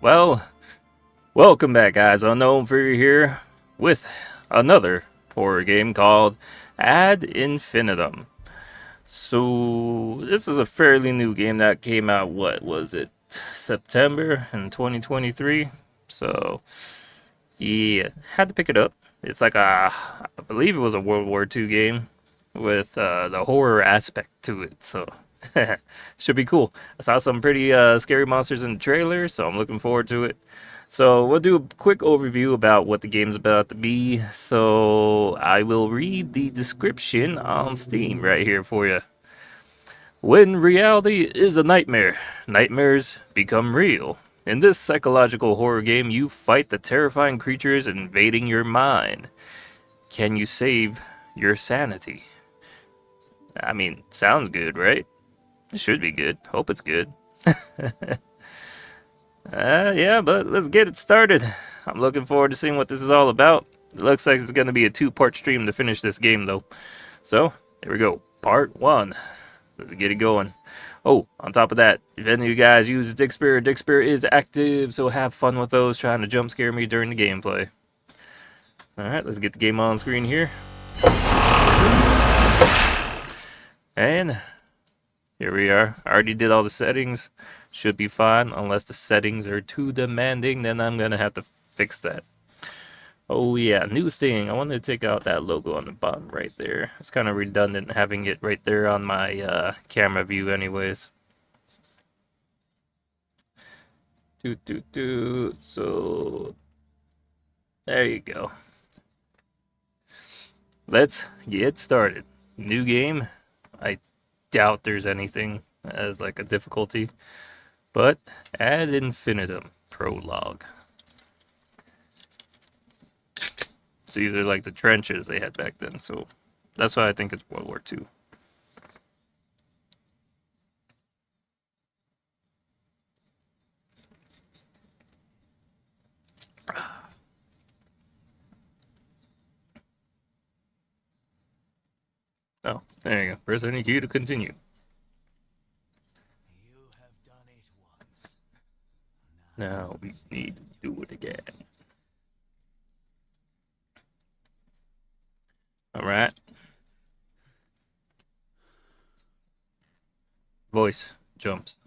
Well, welcome back, guys. Unknown for you here with another horror game called Ad Infinitum. So, this is a fairly new game that came out, what was it, September in 2023? So, yeah, had to pick it up. It's like I believe it was a World War II game with the horror aspect to it. So, should be cool. I saw some pretty scary monsters in the trailer, so I'm looking forward to it. So we'll do a quick overview about what the game's about to be. So I will read the description on Steam right here for you. When reality is a nightmare, nightmares become real. In this psychological horror game, you fight the terrifying creatures invading your mind. Can you save your sanity? I mean, sounds good, right? It should be good. Hope it's good. Yeah, but let's get it started. I'm looking forward to seeing what this is all about. It looks like it's going to be a two-part stream to finish this game, though. So, here we go. Part 1. Let's get it going. Oh, on top of that, if any of you guys use Dick Spear is active, so have fun with those trying to jump scare me during the gameplay. Alright, let's get the game on screen here. And here we are. I already did all the settings. Should be fine, unless the settings are too demanding, then I'm gonna have to fix that. Oh yeah, new thing. I wanted to take out that logo on the bottom right there. It's kind of redundant having it right there on my camera view anyways. So, there you go. Let's get started. New game. I doubt there's anything as like a difficulty. But Ad Infinitum Prologue. So these are like the trenches they had back then, so that's why I think it's World War II. Oh, there you go. Press any key to continue. You have done it once. Now we need to do it again. Alright. Voice jumps.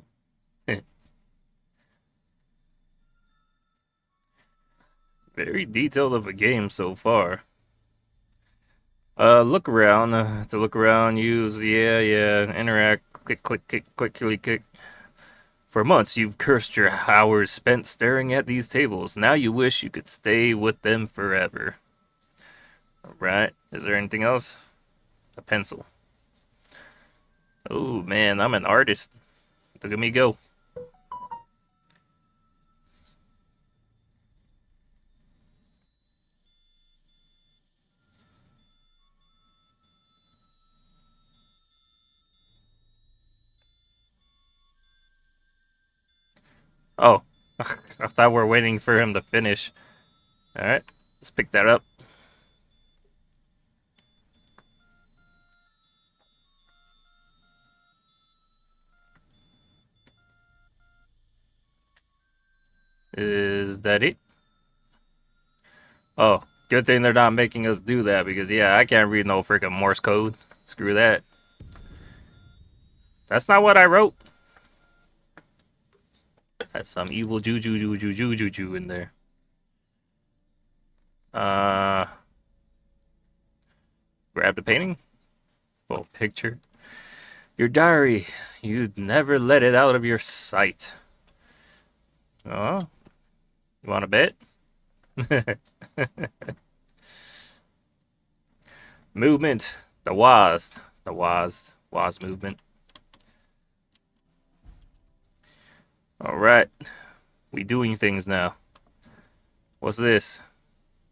Very detailed of a game so far. Look around. To look around, use, interact, click. For months, you've cursed your hours spent staring at these tables. Now you wish you could stay with them forever. Alright, is there anything else? A pencil. Oh man, I'm an artist. Look at me go. Oh, I thought we were waiting for him to finish. Alright, let's pick that up. Is that it? Oh, good thing they're not making us do that because, yeah, I can't read no freaking Morse code. Screw that. That's not what I wrote. That's some evil juju in there. Uh, grab the painting. Well, picture. Your diary. You'd never let it out of your sight. Oh, you want to bet? Movement. The WASD. WASD movement. Alright. We doing things now. What's this?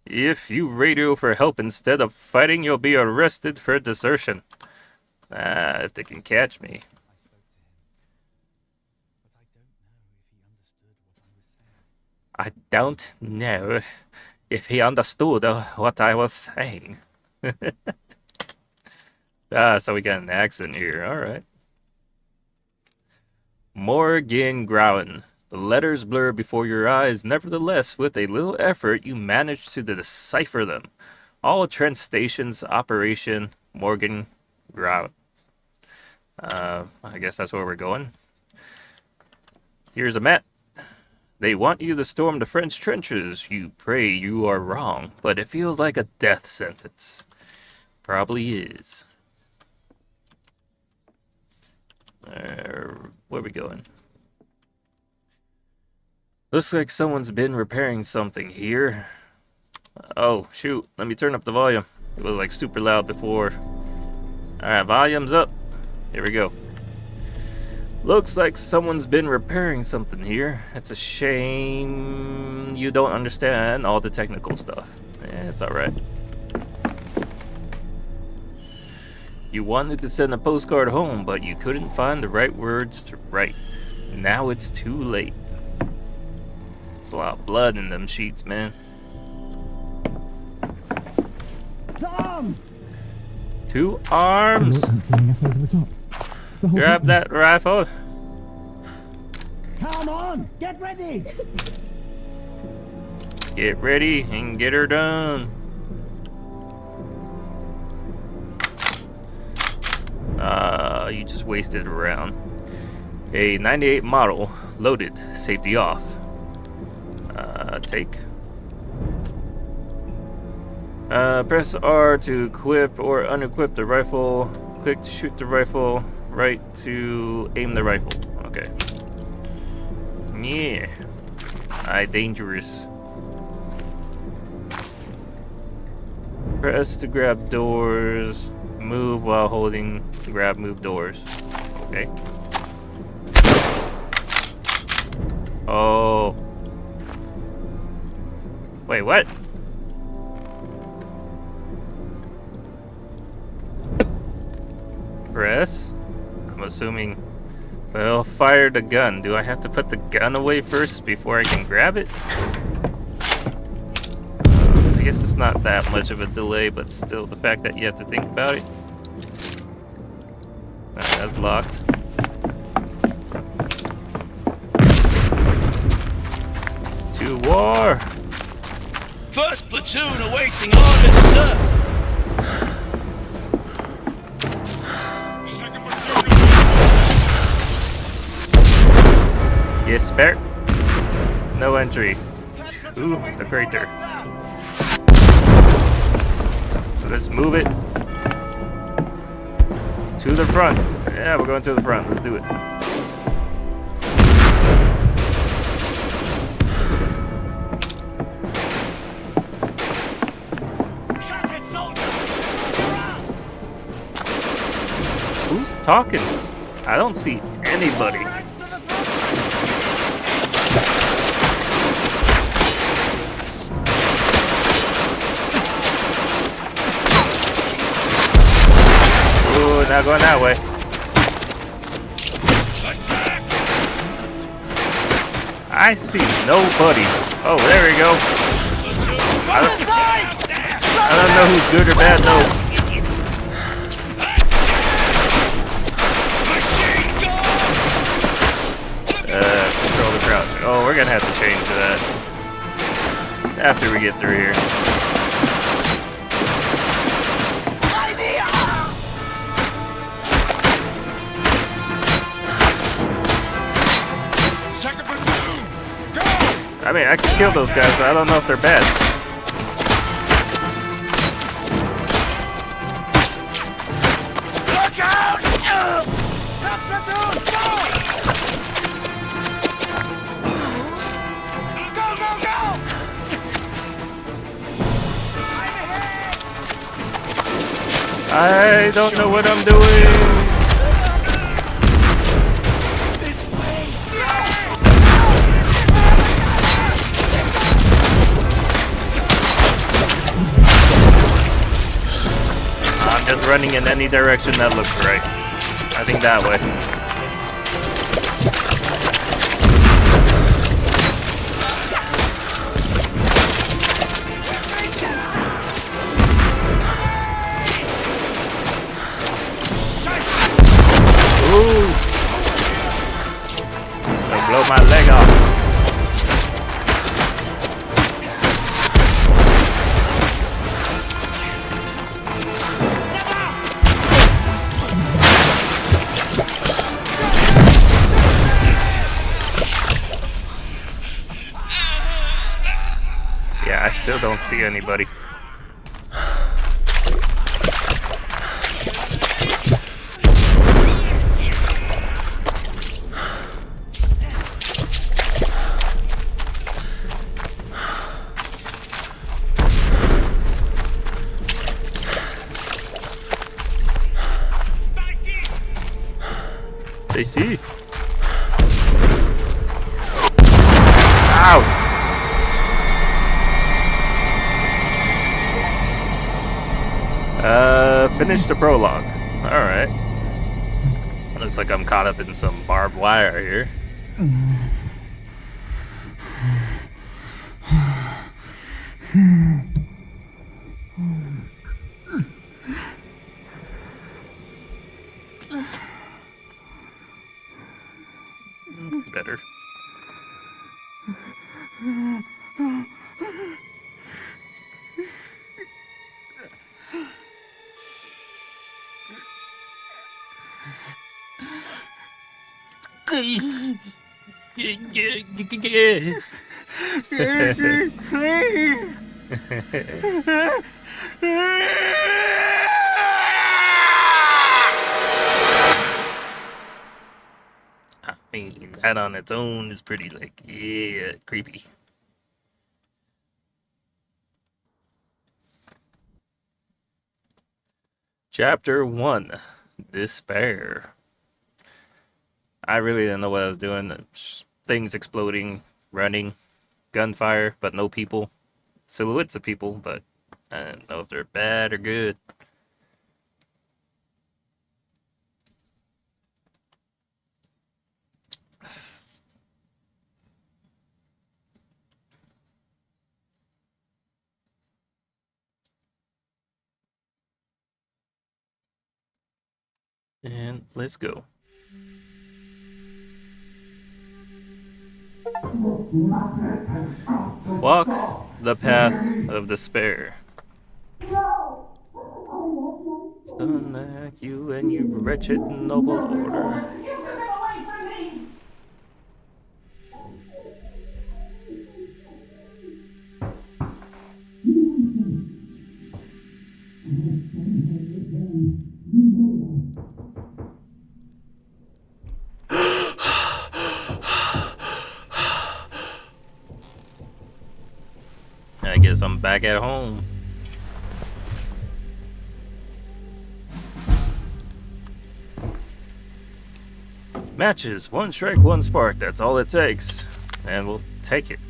If you radio for help instead of fighting, you'll be arrested for desertion. If they can catch me. I don't know, but I don't know if he understood what I was saying. I don't know if he understood what I was saying. So we got an accent here. Alright. Morgan Growen. The letters blur before your eyes. Nevertheless, with a little effort, you manage to decipher them. All Trent Station's Operation Morgan Grout. I guess that's where we're going. Here's a map. They want you to storm the French trenches. You pray you are wrong, but it feels like a death sentence. Probably is. Where are we going? Looks like someone's been repairing something here. Oh, shoot. Let me turn up the volume. It was like super loud before. Alright, volume's up. Here we go. Looks like someone's been repairing something here. It's a shame you don't understand all the technical stuff. It's alright. You wanted to send a postcard home, but you couldn't find the right words to write. Now it's too late. There's a lot of blood in them sheets, man. Tom! 2 arms. Grab that rifle. Come on, get ready! Get ready and get her done. You just wasted a round. A 98 model, loaded, safety off. Take. Press R to equip or unequip the rifle. Click to shoot the rifle. Right to aim the rifle. Okay. Yeah. Dangerous. Press to grab doors. Move while holding grab move doors. Okay. Oh. Wait, what? Press. I'm assuming. Well, fire the gun. Do I have to put the gun away first before I can grab it? I guess it's not that much of a delay, but still, the fact that you have to think about it. Alright, that's locked. To war! First platoon awaiting orders, sir! Yes, spare. No entry to the crater. So let's move it to the front. Yeah, we're going to the front. Let's do it. Who's talking? I don't see anybody. Ooh, not going that way. I see nobody. Oh, there we go. I don't know who's good or bad, though. Control the crouch. Oh, we're gonna have to change to that after we get through here. I mean, I can kill those guys, but I don't know if they're bad. Look out! Top platoon, go! Go, go, go! I don't know what I'm doing. This way! I'm just running in any direction that looks right. I think that way. Ooh. It'll blow my leg off. Yeah, I still don't see anybody. They see. Ow! Finish the prologue. Alright. Looks like I'm caught up in some barbed wire here. Better. I mean, that on its own is pretty, like, yeah, creepy. Chapter 1, Despair. I really didn't know what I was doing. Things exploding, running, gunfire, but no people. Silhouettes of people, but I don't know if they're bad or good. And let's go. Walk the path of despair. Stun like you and your wretched noble order. I guess I'm back at home. Matches, one strike, one spark, that's all it takes. And we'll take it.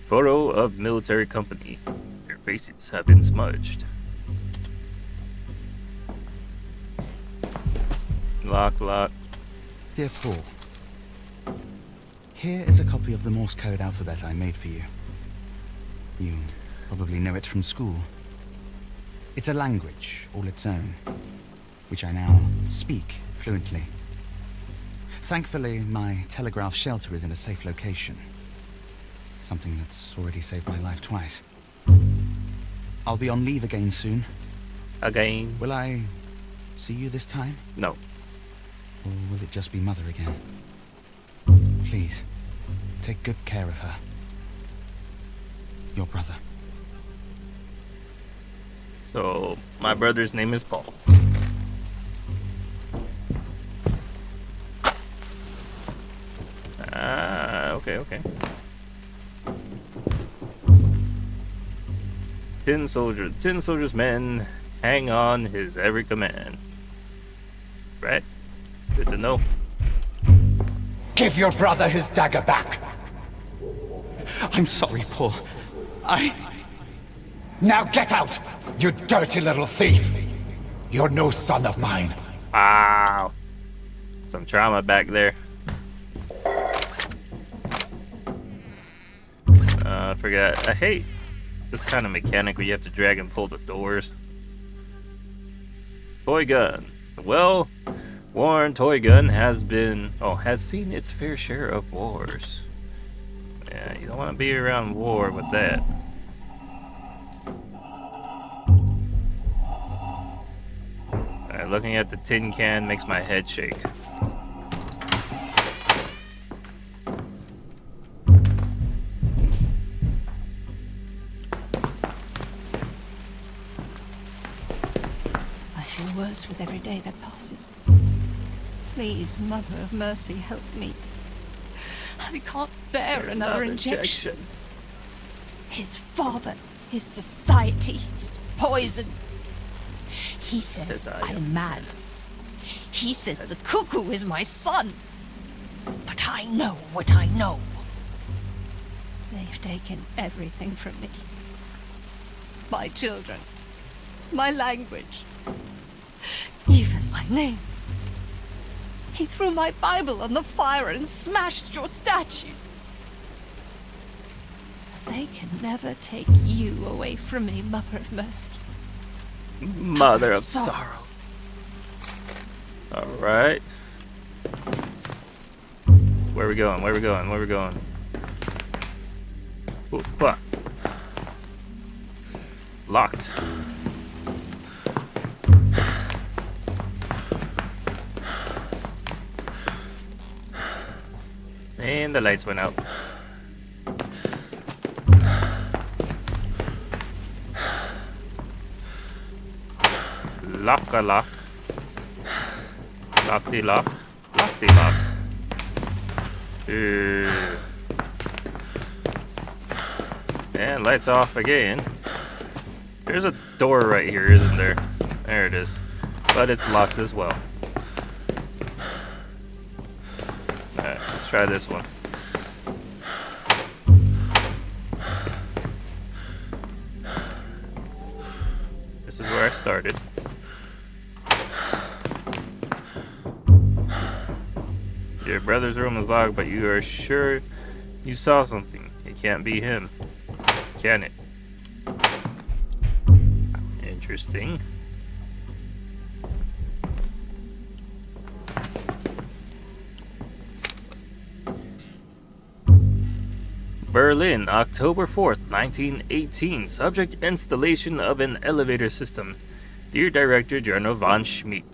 Photo of military company. Their faces have been smudged. Lock. Dear Paul, here is a copy of the Morse code alphabet I made for you. You probably know it from school. It's a language all its own, which I now speak fluently. Thankfully, my telegraph shelter is in a safe location. Something that's already saved my life twice. I'll be on leave again soon. Again? Will I see you this time? No. Or will it just be Mother again? Please, take good care of her. Your brother. So, my brother's name is Paul. Okay. Tin soldiers men, hang on his every command. Right? Good to know. Give your brother his dagger back. I'm sorry, Paul. Now get out, you dirty little thief. You're no son of mine. Wow. Some trauma back there. I forgot. I hate this kind of mechanic where you have to drag and pull the doors. Toy gun. Well, worn toy gun has seen its fair share of wars. Yeah, you don't want to be around war with that. Looking at the tin can makes my head shake. worse with every day that passes. Please, Mother of Mercy, help me. I can't bear another injection. His father, his society, his poison. He says I am mad. He says the cuckoo is my son. But I know what I know. They've taken everything from me. My children, my language, even my name. He threw my Bible on the fire and smashed your statues. But they can never take you away from me, Mother of Mercy. Mother of sorrow. Alright. Where are we going? Where are we going? Where are we going? Ooh, what? Locked. And the lights went out. Lock a lock. Lock the lock. Lock the lock. And lights off again. There's a door right here, isn't there? There it is. But it's locked as well. Alright, let's try this one. This is where I started. Your brother's room is locked, but you are sure you saw something. It can't be him, can it? Interesting. Berlin, October 4th, 1918. Subject: installation of an elevator system. Dear Director General von Schmidt,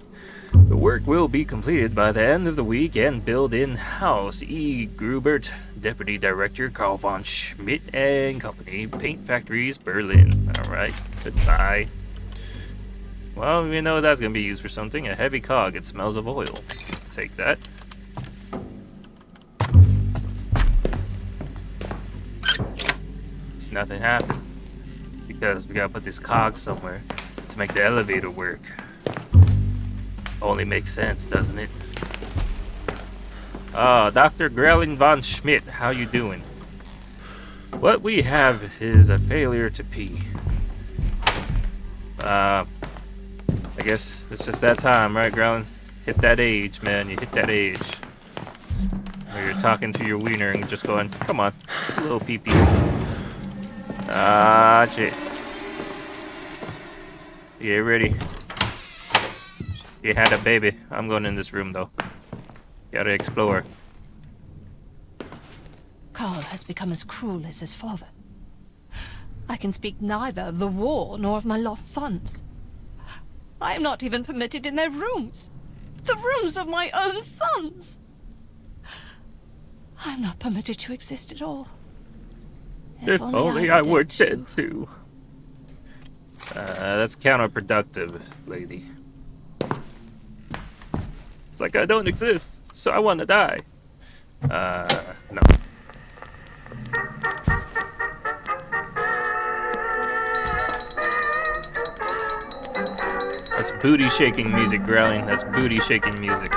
the work will be completed by the end of the week and built in-house. E. Grubert, Deputy Director Carl von Schmidt and Company, Paint Factories, Berlin. Alright, goodbye. Well, we know that's going to be used for something. A heavy cog. It smells of oil. Take that. Nothing happened. It's because we got to put this cog somewhere to make the elevator work. Only makes sense, doesn't it? Dr. Grelling von Schmidt, how you doing? What we have is a failure to pee. I guess it's just that time, right, Grelling? Hit that age, man. You hit that age. Where you're talking to your wiener and just going, come on, just a little pee-pee. Ah, shit. Get ready. You had a baby. I'm going in this room, though. Gotta explore. Carl has become as cruel as his father. I can speak neither of the war nor of my lost sons. I am not even permitted in their rooms. The rooms of my own sons. I'm not permitted to exist at all. If only I were dead too. That's counterproductive, lady. It's like I don't exist, so I want to die. No. That's booty shaking music, Growling. That's booty shaking music.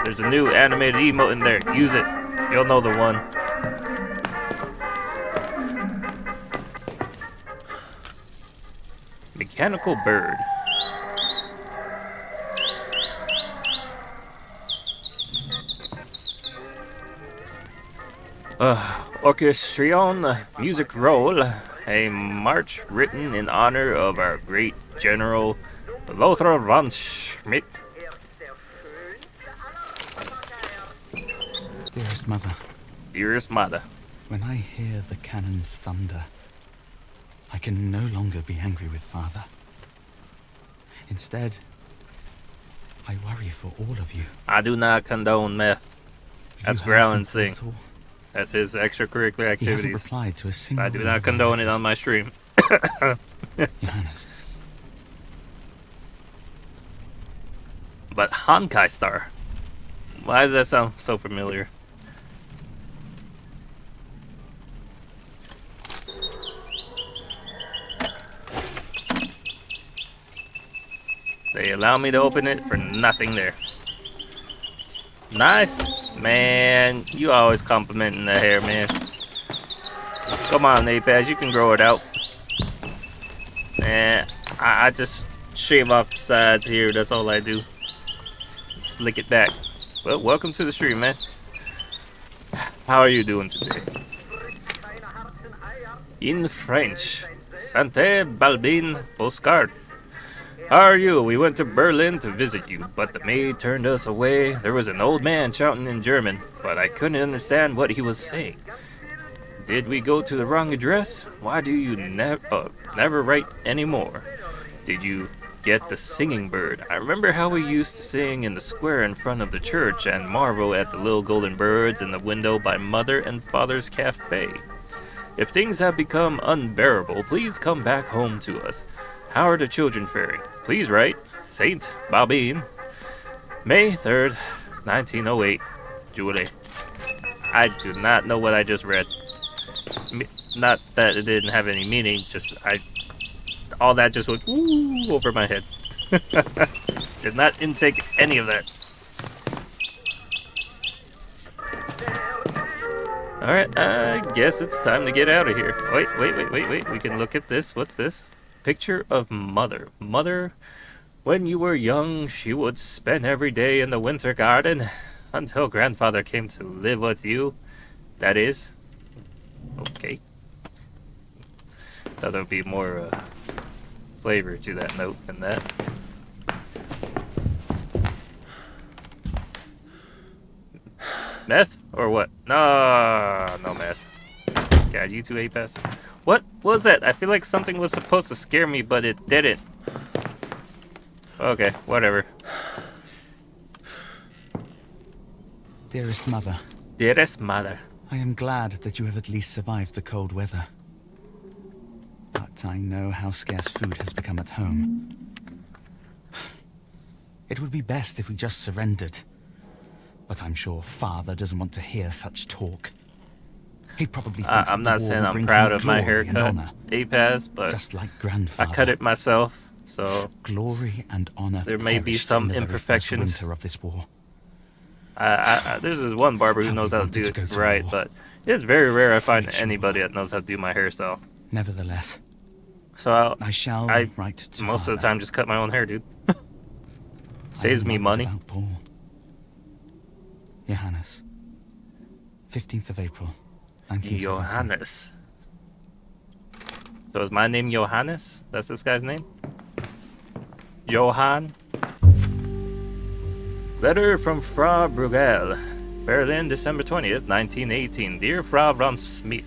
There's a new animated emote in there. Use it. You'll know the one. Mechanical bird. Orchestrion music roll. A march written in honor of our great General Lothar von Schmidt. Dearest mother. Dearest mother. When I hear the cannon's thunder, I can no longer be angry with father. Instead, I worry for all of you. I do not condone meth. That's Growling's thing. That's his extracurricular activities. He hasn't replied to a single I do not condone it on my stream. Johannes. But Honkai Star. Why does that sound so familiar? They allow me to open it for nothing there. Nice. Man, you always complimenting the hair, man. Come on, Apaz, you can grow it out. And I just shave off the sides here, that's all I do. Slick it back. Well, welcome to the stream, man. How are you doing today? In French. Santé Balbin Postcard. How are you? We went to Berlin to visit you, but the maid turned us away. There was an old man shouting in German, but I couldn't understand what he was saying. Did we go to the wrong address? Why do you never write anymore? Did you get the singing bird? I remember how we used to sing in the square in front of the church and marvel at the little golden birds in the window by Mother and Father's cafe. If things have become unbearable, please come back home to us. How are the children faring? Please write Saint Babine, May 3rd, 1908. Julie. I do not know what I just read. Not that it didn't have any meaning, just all that just went ooh over my head. Did not intake any of that. Alright, I guess it's time to get out of here. Wait. We can look at this. What's this? Picture of Mother. Mother, when you were young, she would spend every day in the winter garden until grandfather came to live with you. That is. Okay. Thought there would be more flavor to that note than that. Meth? Or what? No meth. God, you two ape-ass. What was that? I feel like something was supposed to scare me, but it didn't. Okay, whatever. Dearest mother. Dearest mother. I am glad that you have at least survived the cold weather. But I know how scarce food has become at home. It would be best if we just surrendered. But I'm sure Father doesn't want to hear such talk. He probably thinks I'm that not the war saying will I'm bring proud him of my glory and haircut, honor, Apaz, but just like grandfather. I cut it myself, so Glory and honor. there may be perished some in the very first imperfections. winter of this war. There's this one barber who knows how to do it right, but it's very rare I find anybody that knows how to do my hairstyle. Nevertheless, So I shall write to most of the Father. time just cut my own hair, dude. I Saves am me worried money. about Paul. Johannes. 15th of April, 1917. Johannes. So is my name Johannes? That's this guy's name? Johann? Letter from Frau Bruegel. Berlin, December 20th, 1918. Dear Frau von Schmidt,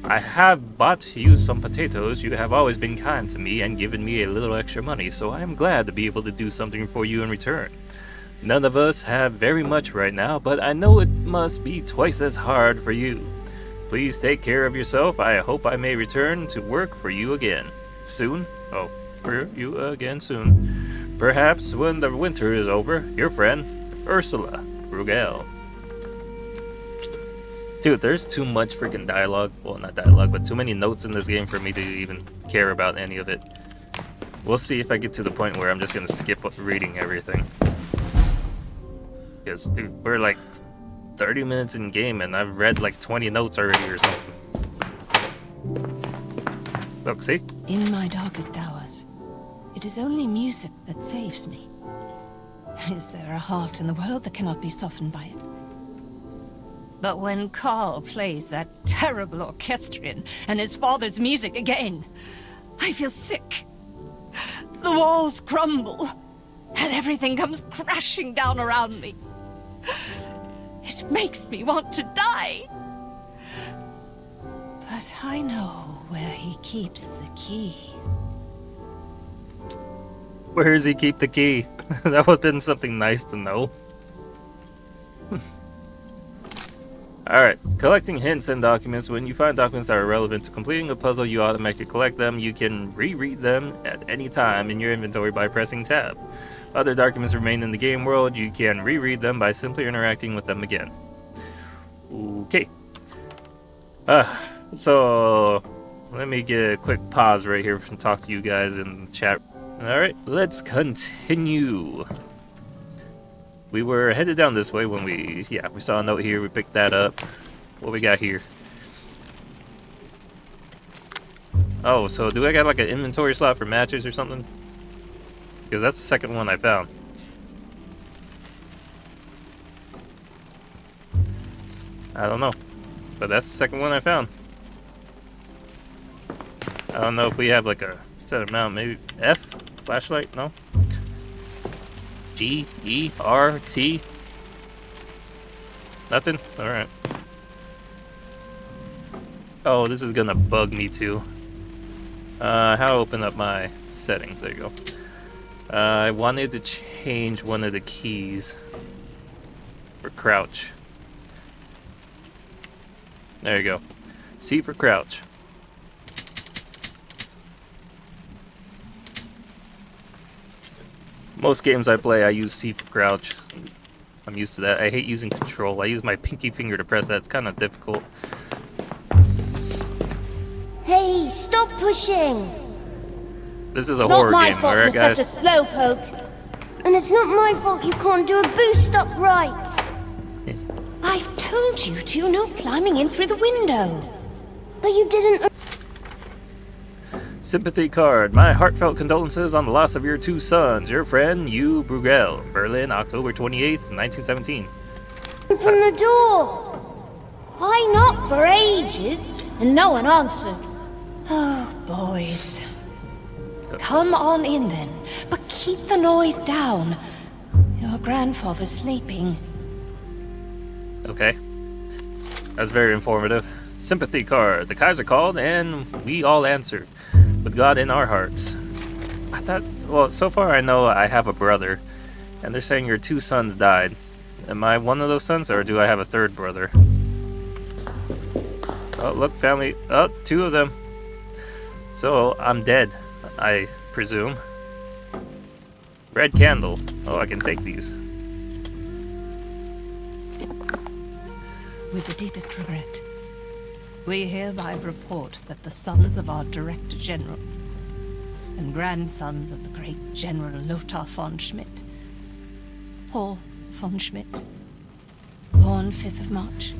I have bought you some potatoes. You have always been kind to me and given me a little extra money, so I am glad to be able to do something for you in return. None of us have very much right now, but I know it must be twice as hard for you. Please take care of yourself. I hope I may return to work for you again. Soon? Oh, for you again soon. Perhaps when the winter is over. Your friend, Ursula Bruegel. Dude, there's too much freaking dialogue. Well, not dialogue, but too many notes in this game for me to even care about any of it. We'll see if I get to the point where I'm just gonna skip reading everything. Because, dude, we're like 30 minutes in game and I've read like 20 notes already or something. Look, see? In my darkest hours, it is only music that saves me. Is there a heart in the world that cannot be softened by it? But when Carl plays that terrible orchestrion and his father's music again, I feel sick. The walls crumble, and everything comes crashing down around me. It makes me want to die. But I know where he keeps the key. Where does he keep the key? That would have been something nice to know. Alright, collecting hints and documents. When you find documents that are relevant to completing a puzzle, you automatically collect them. You can reread them at any time in your inventory by pressing tab. Other documents remain in the game world. You can reread them by simply interacting with them again. Okay. So let me get a quick pause right here and talk to you guys in the chat. Alright, let's continue. We were headed down this way when we saw a note here. We picked that up. What we got here? Oh, so do I got like an inventory slot for matches or something? Because that's the second one I found. I don't know. But that's the second one I found. I don't know if we have like a set amount. Maybe F? Flashlight? No? G? E? R? T? Nothing? Alright. Oh, this is gonna bug me too. How to open up my settings? There you go. I wanted to change one of the keys for crouch. There you go. C for crouch. Most games I play, I use C for crouch. I'm used to that. I hate using control. I use my pinky finger to press that. It's kind of difficult. Hey, stop pushing! This is a horror game, alright guys? It's not my fault you're such a slowpoke. And it's not my fault you can't do a boost up right. I've told you to, no climbing in through the window. But you didn't... Sympathy card. My heartfelt condolences on the loss of your two sons. Your friend, Hugh Bruegel. Berlin, October 28th, 1917. Open the door! I knocked for ages, and no one answered. Oh, boys. Come on in then, but keep the noise down. Your grandfather's sleeping. Okay. That's very informative. Sympathy card. The Kaiser called, and we all answered. With God in our hearts. I thought, well, so far I know I have a brother, and they're saying your two sons died. Am I one of those sons, or do I have a third brother? Oh, look, family. Oh, two of them. So, I'm dead, I presume. Red candle. Oh, I can take these. With the deepest regret, we hereby report that the sons of our Director General and grandsons of the great General Lothar von Schmidt, Paul von Schmidt, born 5th of March,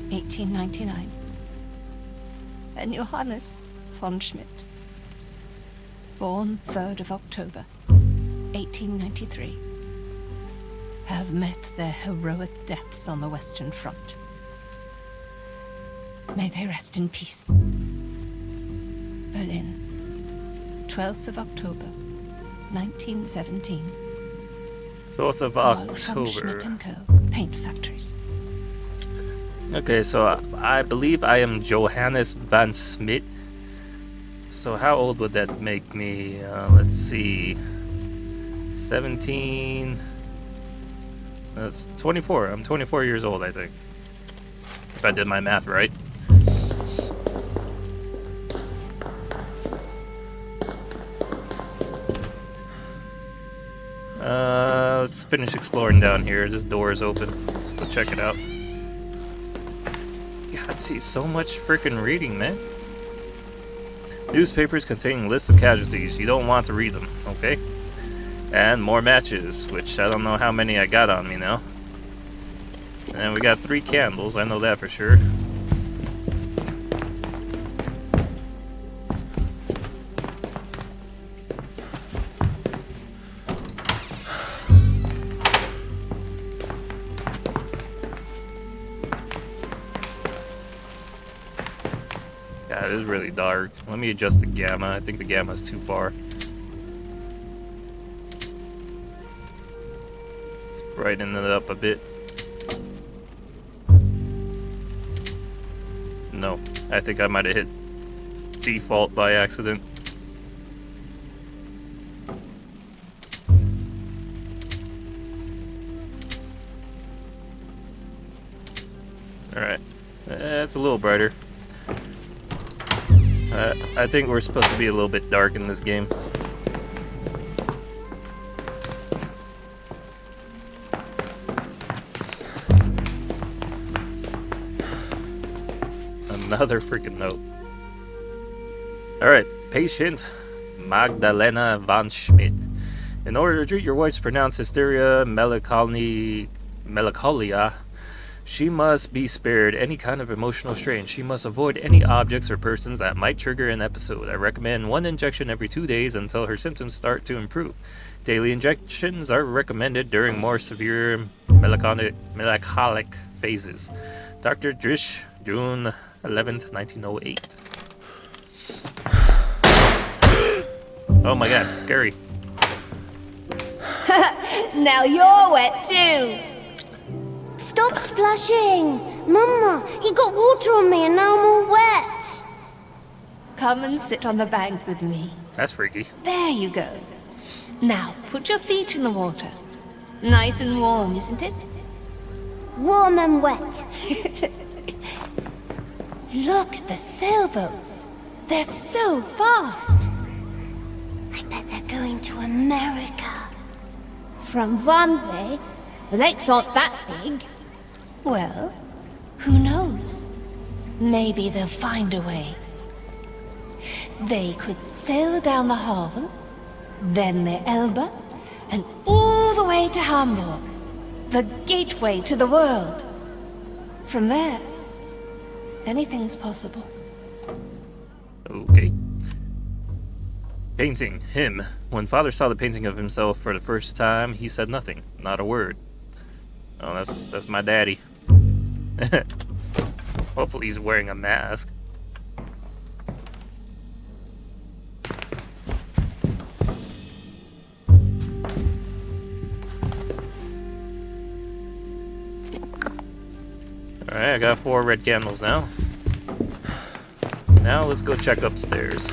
1899, and Johannes von Schmidt, born 3rd of October, 1893, have met their heroic deaths on the Western Front. May they rest in peace. Berlin, 12th of October, 1917. 12th of Carl von Schmidt October. & Co. Paint Factories. Okay, so I believe I am Johannes van Schmidt. So how old would that make me? Let's see. 17. That's 24. I'm 24 years old, I think. If I did my math right. Let's finish exploring down here. This door is open. Let's go check it out. God, see, so much freaking reading, man. Newspapers containing lists of casualties. You don't want to read them, okay? And more matches, which I don't know how many I got on me now. And we got 3 candles, I know that for sure. God, it is really dark. Let me adjust the gamma. I think the gamma is too far. Let's brighten it up a bit. No, I think I might have hit default by accident. Alright, that's a little brighter. I think we're supposed to be a little bit dark in this game. Another freaking note. Alright, patient Magdalena von Schmidt. In order to treat your wife's pronounced hysteria, melancholia, she must be spared any kind of emotional strain. She must avoid any objects or persons that might trigger an episode. I recommend 1 injection every 2 days until her symptoms start to improve. Daily injections are recommended during more severe melancholic phases. Dr. Drish, June 11th, 1908. Oh my god, scary. Now you're wet too. Stop splashing! Mama, he got water on me and now I'm all wet. Come and sit on the bank with me. That's freaky. There you go. Now, put your feet in the water. Nice and warm, isn't it? Warm and wet. Look at the sailboats. They're so fast. I bet they're going to America. From Wannsee, the lakes aren't that big. Well, who knows? Maybe they'll find a way. They could sail down the Havel, then the Elbe, and all the way to Hamburg, the gateway to the world. From there, anything's possible. Okay. Painting. Him. When father saw the painting of himself for the first time, he said nothing. Not a word. Oh, that's my daddy. Hopefully he's wearing a mask. Alright, I got 4 red candles now. Now let's go check upstairs.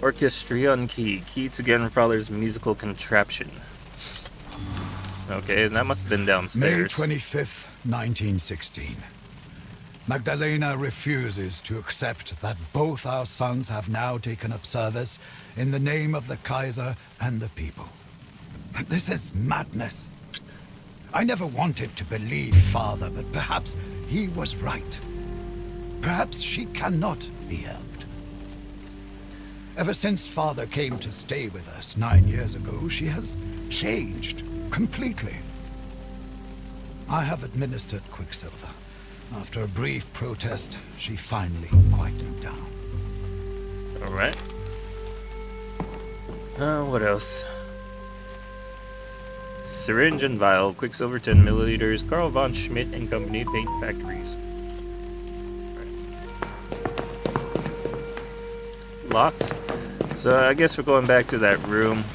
Orchestrion key. Key to grandfather's musical contraption. Okay, that must have been May downstairs. 25th, 1916. Magdalena refuses to accept that both our sons have now taken up service in the name of the Kaiser and the people. This is madness. I never wanted to believe father, but perhaps he was right. Perhaps she cannot be helped. Ever since father came to stay with us 9 years ago, she has changed completely. I have administered quicksilver. After a brief protest, she finally quieted down. Alright. What else? Syringe and vial, quicksilver 10 milliliters, Carl von Schmidt and Company, Paint Factories. Locked. So I guess we're going back to that room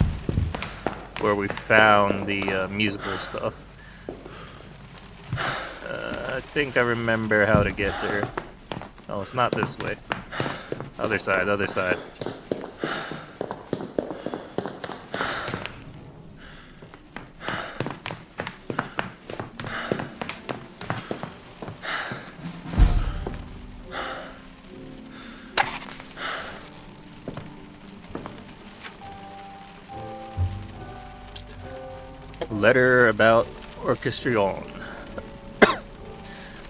where we found the musical stuff. I think I remember how to get there. Oh, it's not this way. Other side, other side. Letter about Orchestrion.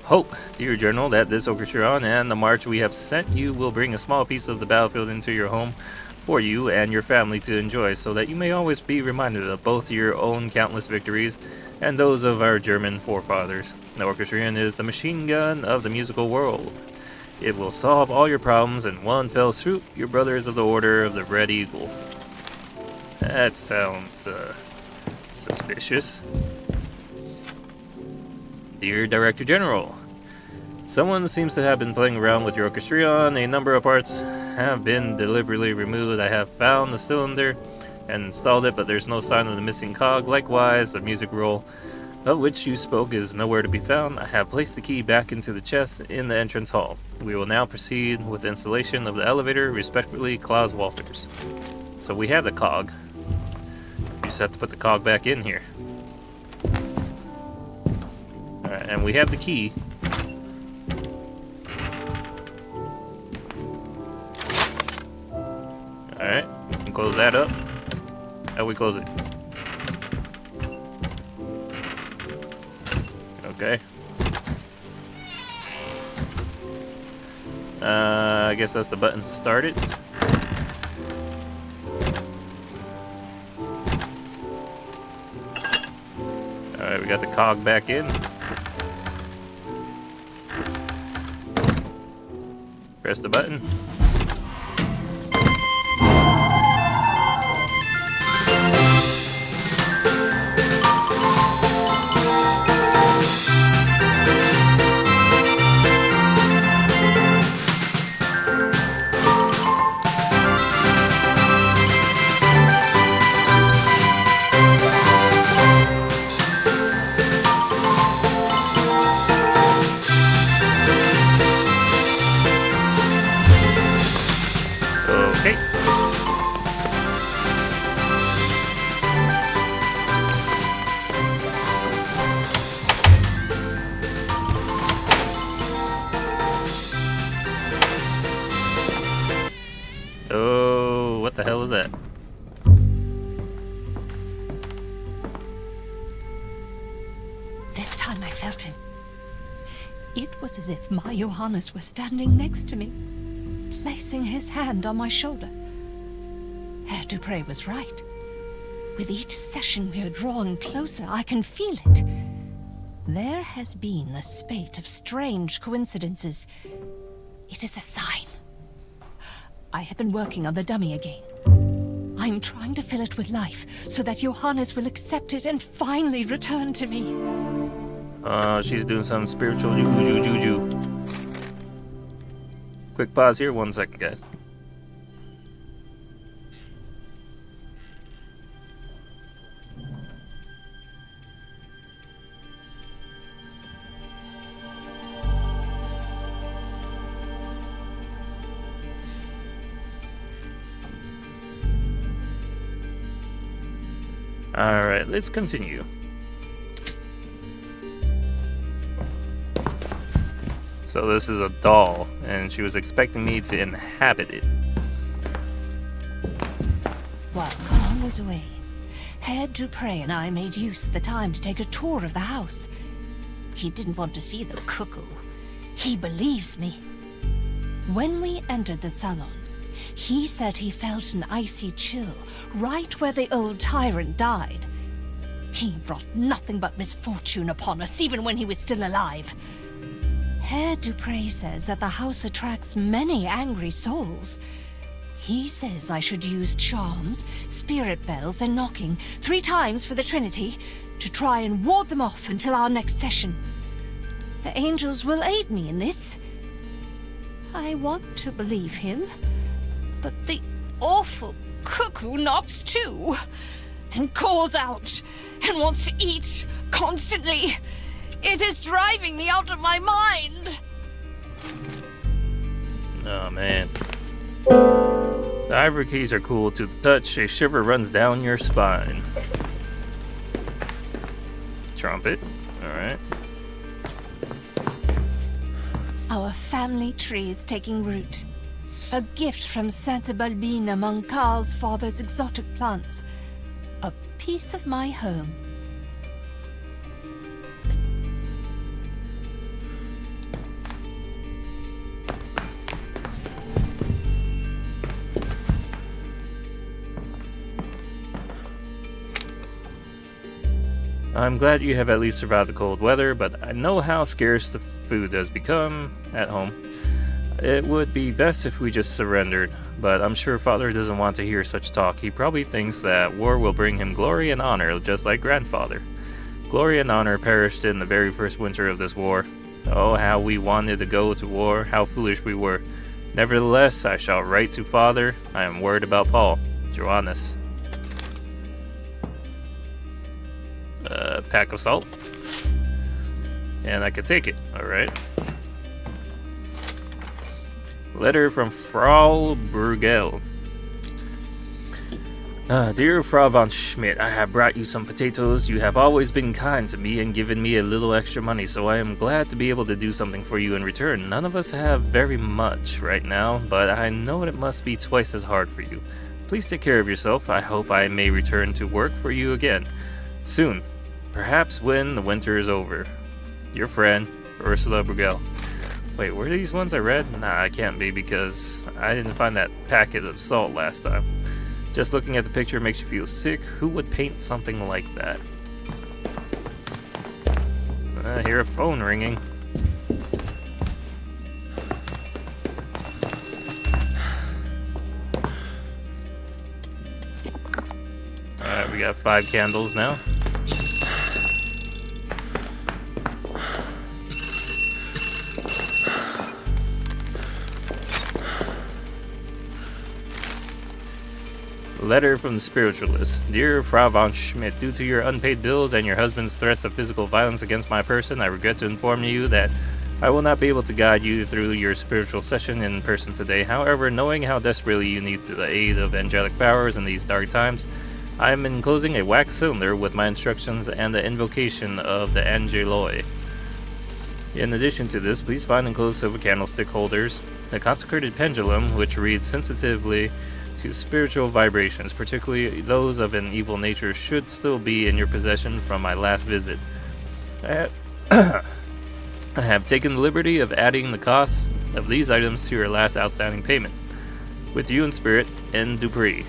Hope, dear Journal, that this Orchestrion and the march we have sent you will bring a small piece of the battlefield into your home for you and your family to enjoy, so that you may always be reminded of both your own countless victories and those of our German forefathers. The Orchestrion is the machine gun of the musical world. It will solve all your problems in one fell swoop. Your brothers of the Order of the Red Eagle. That sounds, suspicious. Dear Director General, someone seems to have been playing around with your Orchestrion. A number of parts have been deliberately removed. I have found the cylinder and installed it, but there's no sign of the missing cog. Likewise, the music roll of which you spoke is nowhere to be found. I have placed the key back into the chest in the entrance hall. We will now proceed with the installation of the elevator. Respectfully, Klaus Walters. so we have the cog. We just have to put the cog back in here. Alright, and we have the key. Alright, we can close that up. How we close it? Okay. I guess that's the button to start it. Alright, we got the cog back in. Press the button. Okay. Oh, what the hell is that? This time I felt him. It was as if my Johannes were standing next to me, placing his hand on my shoulder. Herr Dupre was right. With each session we are drawing closer, I can feel it. There has been a spate of strange coincidences. It is a sign. I have been working on the dummy again. I'm trying to fill it with life so that Johannes will accept it and finally return to me. She's doing some spiritual juju. Quick pause here, 1 second, guys. Alright, let's continue. So this is a doll, and she was expecting me to inhabit it. While Khan was away, Herr Dupre and I made use of the time to take a tour of the house. He didn't want to see the cuckoo. He believes me. When we entered the salon, he said he felt an icy chill right where the old tyrant died. He brought nothing but misfortune upon us, even when he was still alive. Herr Dupre says that the house attracts many angry souls. He says I should use charms, spirit bells, and knocking 3 times for the Trinity to try and ward them off until our next session. The angels will aid me in this. I want to believe him, but the awful cuckoo knocks too, and calls out, and wants to eat constantly. It is driving me out of my mind. Oh man. The ivory keys are cool to the touch. A shiver runs down your spine. Trumpet. Alright. Our family tree is taking root. A gift from Santa Balbina among Carl's father's exotic plants. A piece of my home. I'm glad you have at least survived the cold weather, but I know how scarce the food has become at home. It would be best if we just surrendered, but I'm sure Father doesn't want to hear such talk. He probably thinks that war will bring him glory and honor, just like Grandfather. Glory and honor perished in the very first winter of this war. Oh, how we wanted to go to war, how foolish we were. Nevertheless, I shall write to Father. I am worried about Paul. Johannes. Pack of salt. And I can take it, alright. Letter from Frau Bruegel. Dear Frau von Schmidt, I have brought you some potatoes. You have always been kind to me and given me a little extra money, so I am glad to be able to do something for you in return. None of us have very much right now, but I know it must be twice as hard for you. Please take care of yourself. I hope I may return to work for you again. Soon. Perhaps when the winter is over. Your friend, Ursula Brugel. Wait, were these ones I read? Nah, I can't be because I didn't find that packet of salt last time. Just looking at the picture makes you feel sick. Who would paint something like that? I hear a phone ringing. Alright, we got 5 candles now. Letter from the Spiritualist. Dear Frau von Schmidt, due to your unpaid bills and your husband's threats of physical violence against my person, I regret to inform you that I will not be able to guide you through your spiritual session in person today. However, knowing how desperately you need the aid of angelic powers in these dark times, I am enclosing a wax cylinder with my instructions and the invocation of the Angeloi. In addition to this, please find enclosed silver candlestick holders, the consecrated pendulum, which reads sensitively to spiritual vibrations, particularly those of an evil nature, should still be in your possession from my last visit. I have taken the liberty of adding the cost of these items to your last outstanding payment. With you in spirit, N. Dupree.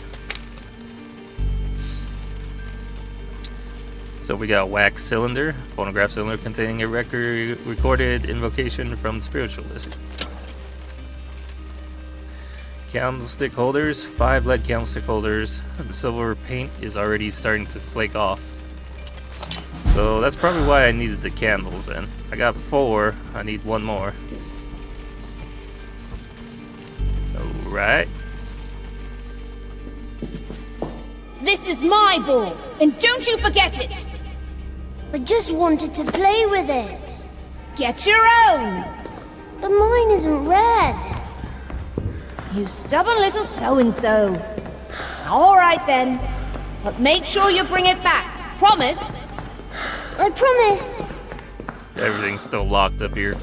So we got a wax cylinder, phonograph cylinder containing a recorded invocation from the Spiritualist. Candlestick holders, 5 lead candlestick holders. The silver paint is already starting to flake off. So that's probably why I needed the candles then. I got 4, I need 1 more. Alright. This is my ball, and don't you forget it! I just wanted to play with it. Get your own! But mine isn't red. You stubborn little so-and-so. All right then, but make sure you bring it back. Promise? I promise. Everything's still locked up here.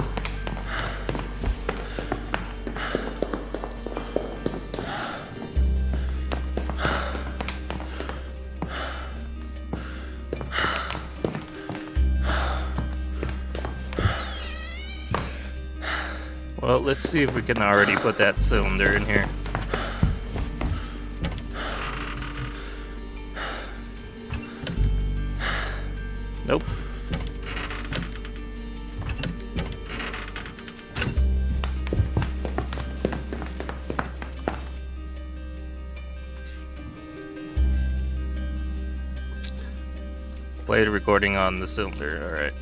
Well, let's see if we can already put that cylinder in here. Nope. Play the recording on the cylinder, alright.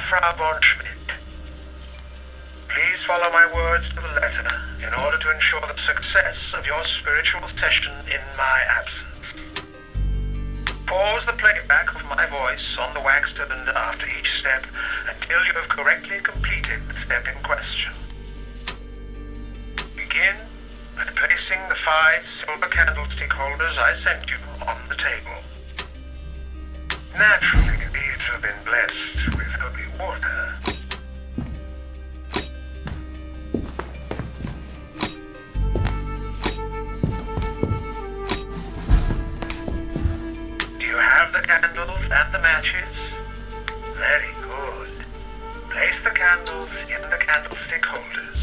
Frau von Schmidt, please follow my words to the letter in order to ensure the success of your spiritual session in my absence. Pause the playback of my voice on the wax cylinder after each step until you have correctly completed the step in question. Begin by placing the 5 silver candlestick holders I sent you on the table. Naturally, these have been blessed with holy water. Do you have the candles and the matches? Very good. Place the candles in the candlestick holders.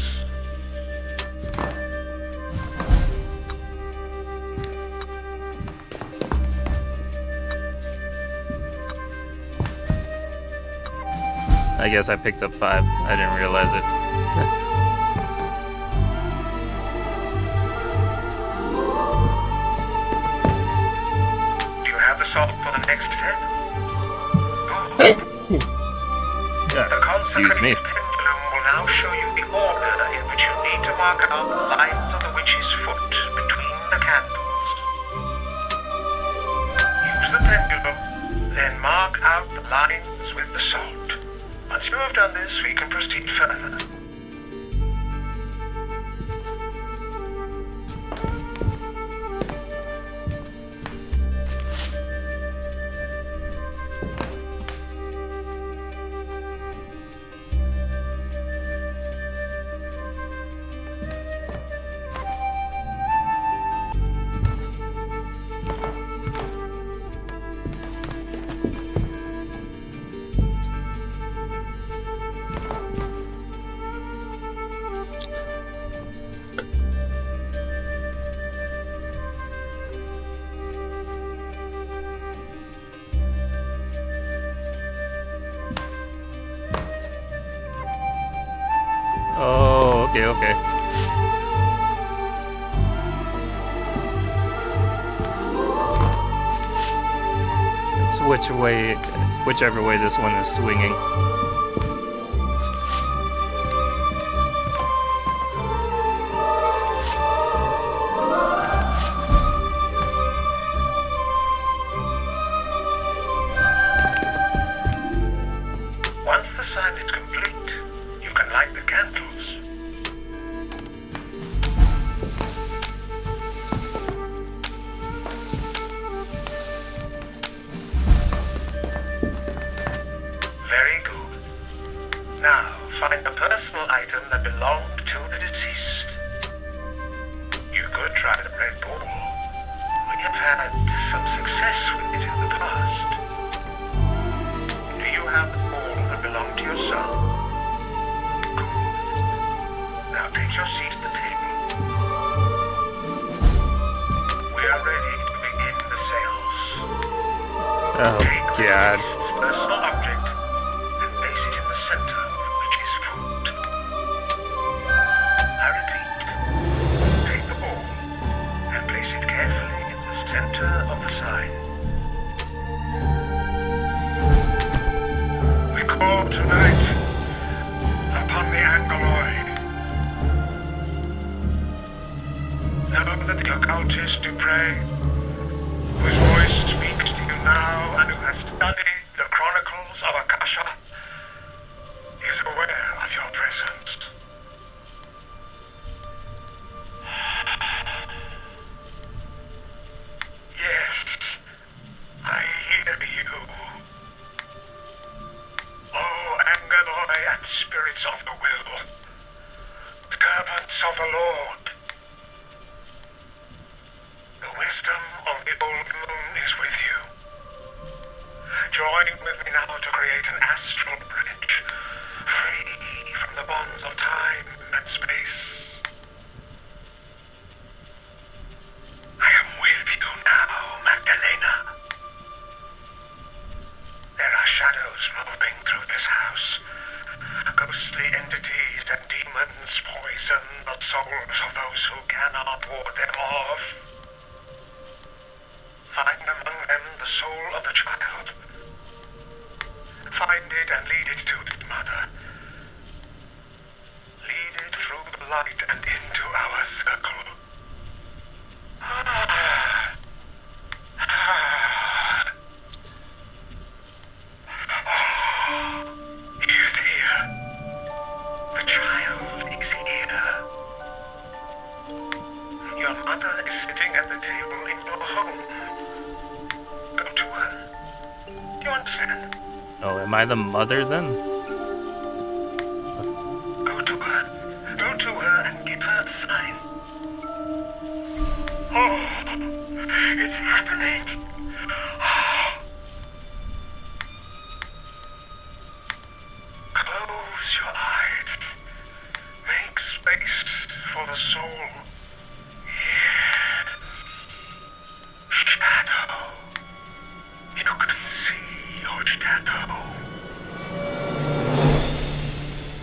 I guess I picked up 5. I didn't realize it. Do you have the salt for the next step? The Excuse me. pendulum will now show you the order in which you need to mark out the lines of the witch's foot between the candles. you've done this, we can proceed further. Oh, okay, okay. It's whichever way this one is swinging. Once the sign is complete, you can light the candles. Very good. Now, find the personal item that belonged to the deceased. You could try the red ball. We have had some success with it in the past. Do you have the ball that belonged to your son? Good. Now take your seat at the table. We are ready to begin the seance. Oh, God. Personal object and place it in the center of which is food. I repeat, take the ball and place it carefully in the center of the sign. We call tonight upon the Angoloid. Know that the occultist Dupre, whose voice speaks to you now and who has studied the chronicles of Akasha, is aware of your presence. Yes, I hear you. Oh, Angeloi and spirits of the will, servants of the Lord. The wisdom of the old moon is with you. Join with me now to create an astral bridge, free from the bonds of time and space. I am with you now, Magdalena. There are shadows moving through this house. Ghostly entities and demons poison the souls of those who cannot ward them off. Find among them the soul of the child. Find it and lead it to its mother. Lead it through the light and into our circle. He is here. The child is here. Your mother is sitting at the table in your home. Go to her. Do you understand? Oh, am I the mother then? Go to her. Go to her and give her a sign. Oh, it's happening. Close your eyes. Make space for the soul. Yes. Shadow. You can see your shadow.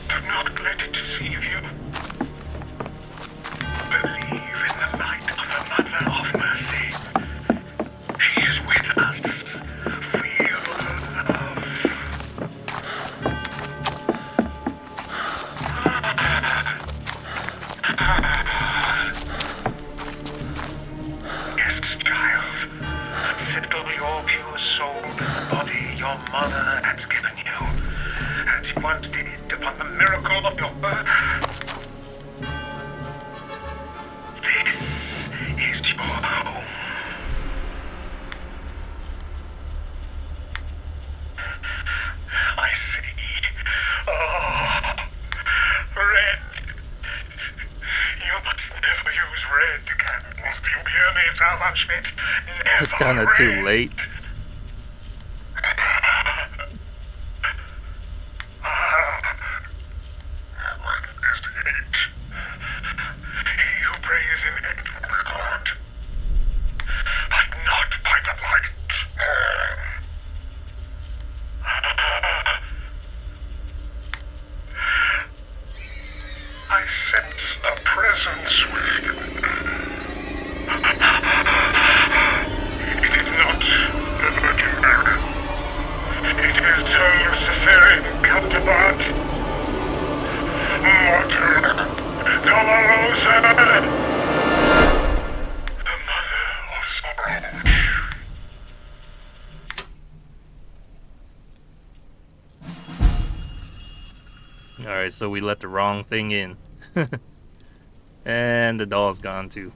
Do not let it deceive you. Believe in the light of the Mother of Mercy. She is with us. Feel her love. Yes, child. Settle your pure soul in the body your mother has given you, as you once did lit the candles. Do you hear me, Frau von Schmidt? It's kind of too late. He who prays in it will be caught, but not by the light. I sense a presence within. It is not the Virgin Mary. It is her Luciferian counterpart. Mater Dolorosa, the mother of sorrow. Alright, so we let the wrong thing in. And the doll's gone too.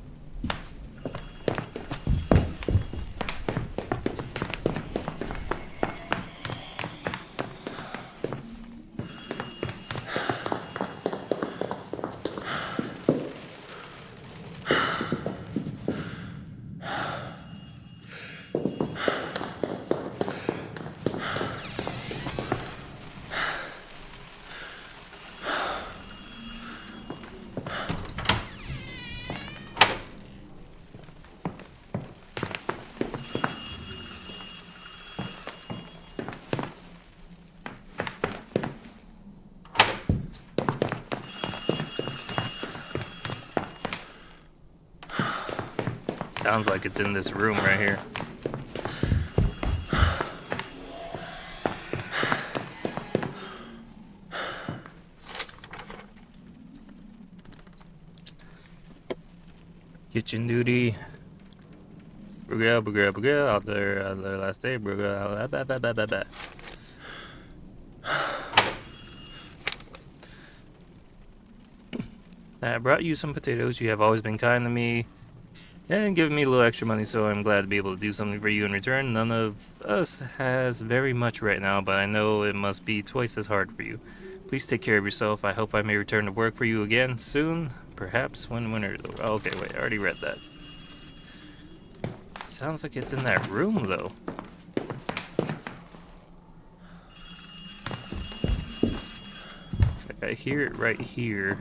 Sounds like it's in this room right here. Kitchen duty. Bruga, out there last day, Bruga, I brought you some potatoes. You have always been kind to me and given me a little extra money, so I'm glad to be able to do something for you in return. None of us has very much right now, but I know it must be twice as hard for you. Please take care of yourself. I hope I may return to work for you again soon, perhaps when winter is over. Oh, okay, wait, I already read that. Sounds like it's in that room, though. Like I hear it right here.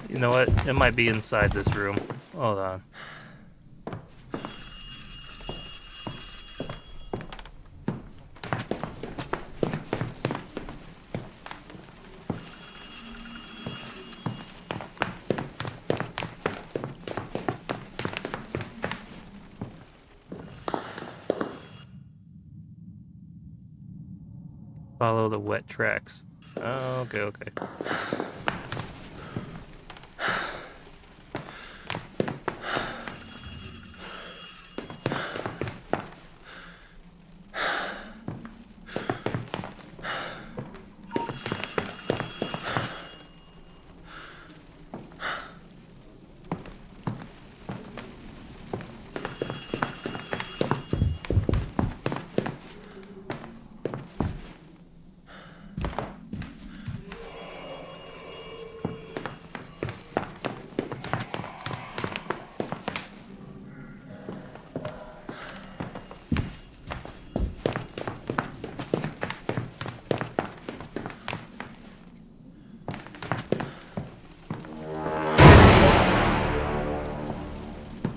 You know what? It might be inside this room. Hold on. Follow the wet tracks. Oh, okay.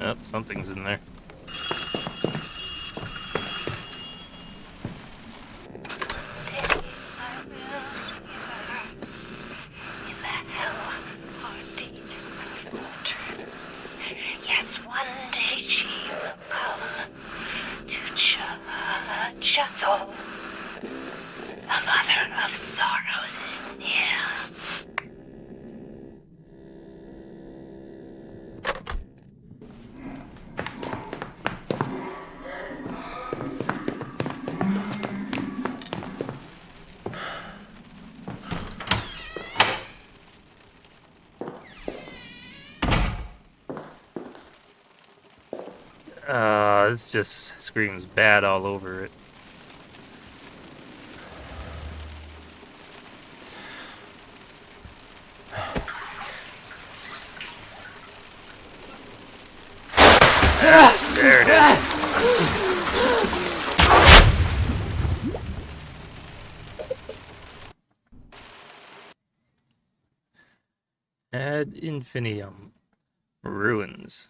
Oh, something's in there. This just screams bad all over it. There it is. Ad Infinitum. Ruins.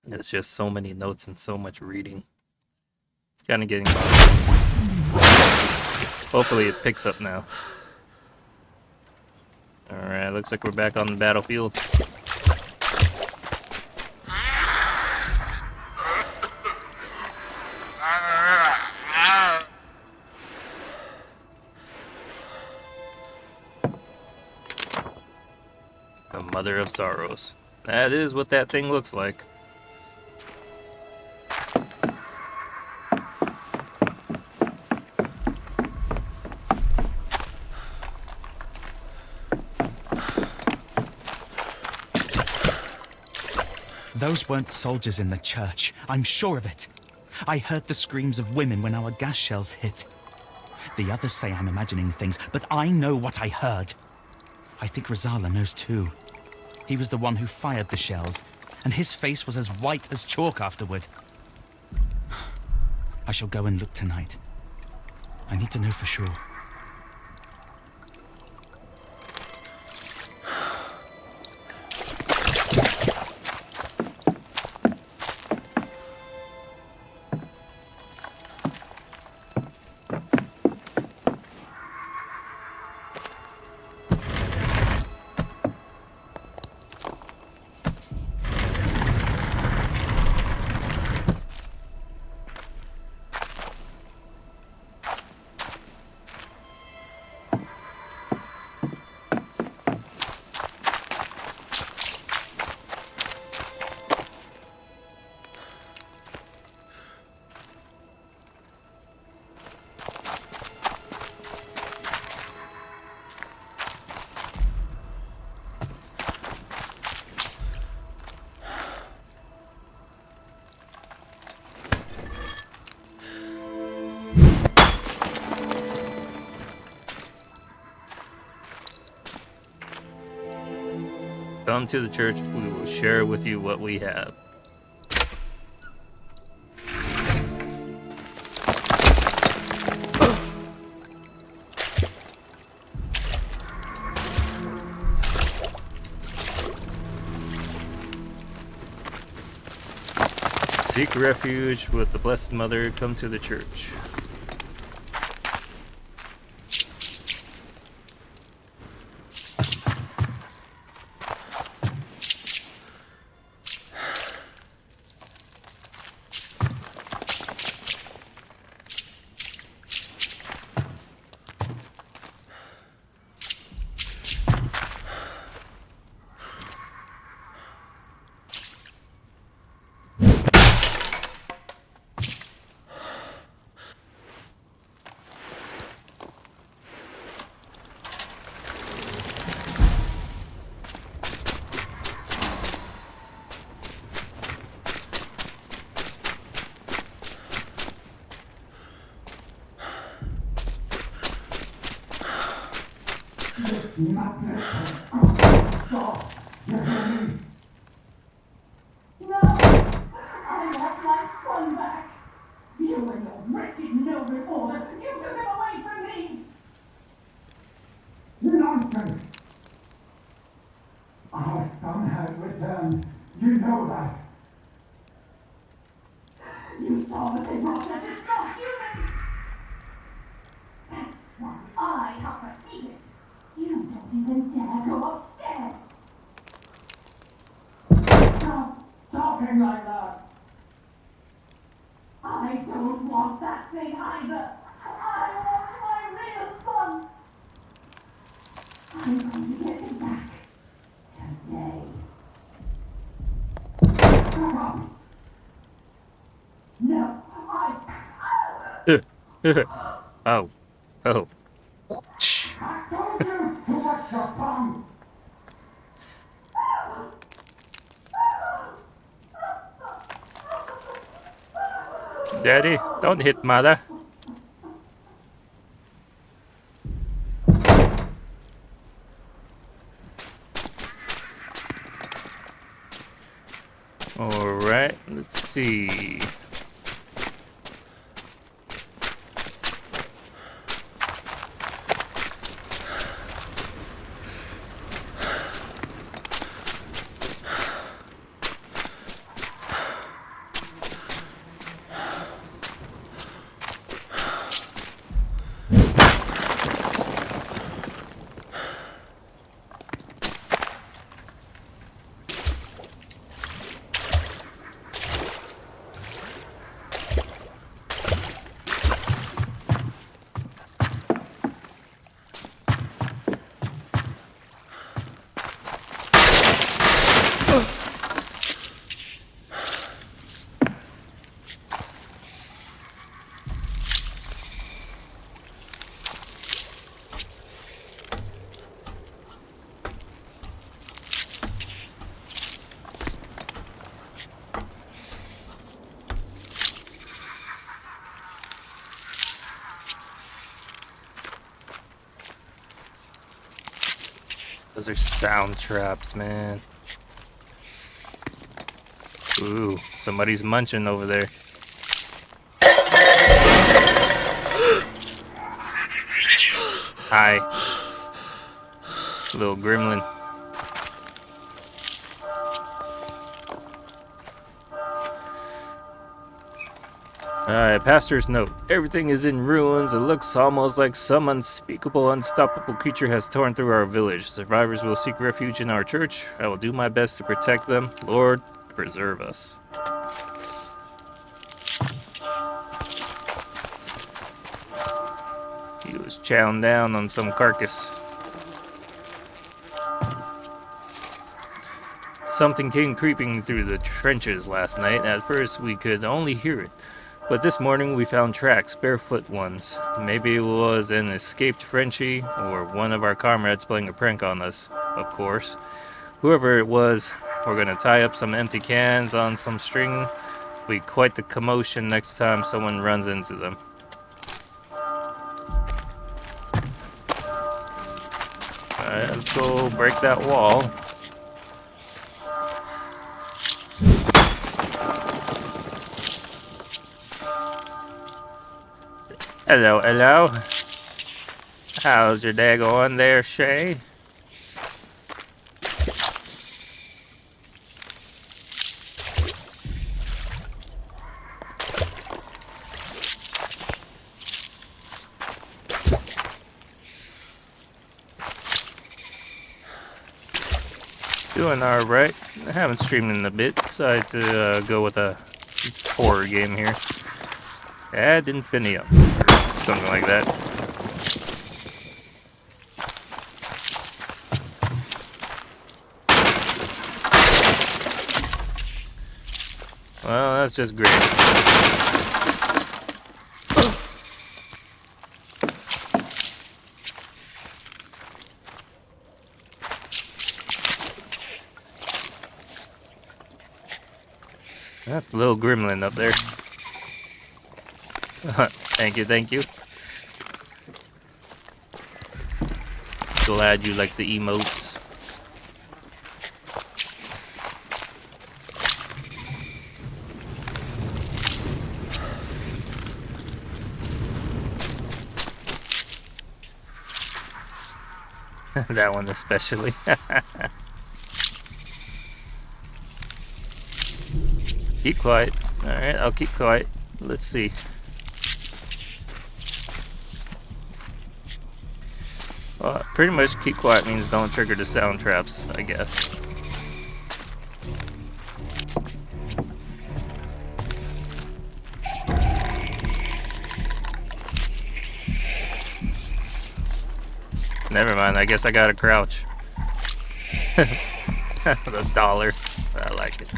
There's just so many notes and so much reading. It's kind of getting boring. Hopefully it picks up now. Alright, looks like we're back on the battlefield. The Mother of Sorrows. That is what that thing looks like. Those weren't soldiers in the church. I'm sure of it. I heard the screams of women when our gas shells hit. The others say I'm imagining things, but I know what I heard. I think Rosala knows too. He was the one who fired the shells, and his face was as white as chalk afterward. I shall go and look tonight. I need to know for sure. Come to the church, we will share with you what we have. Seek refuge with the Blessed Mother, come to the church. Nonsense! Our son has returned. You know that. You saw that they brought us. It's not human! That's why I have to eat it. You don't even dare go upstairs. Stop talking like that. I don't want that thing either. I want my real son. I'm going to get him back today. Oh. Oh. Daddy, don't hit mother. Alright, let's see. Those are sound traps, man. Ooh, somebody's munching over there. Hi. Little gremlin. Alright, pastor's note. Everything is in ruins. It looks almost like some unspeakable, unstoppable creature has torn through our village. Survivors will seek refuge in our church. I will do my best to protect them. Lord, preserve us. He was chowing down on some carcass. Something came creeping through the trenches last night. At first, we could only hear it. But this morning we found tracks, barefoot ones. Maybe it was an escaped Frenchie or one of our comrades playing a prank on us, of course. Whoever it was, we're gonna tie up some empty cans on some string. Be quite the commotion next time someone runs into them. Alright, let's go break that wall. Hello, hello. How's your day going there, Shay? Doing alright. I haven't streamed in a bit. Decided to go with a horror game here. Ad Infinitum. Something like that. Well, that's just great. Little gremlin up there. Thank you, thank you. Glad you like the emotes. That one especially. Keep quiet. Alright, I'll keep quiet. Let's see. Well, pretty much keep quiet means don't trigger the sound traps, I guess. Never mind, I guess I gotta crouch. The dollars. I like it.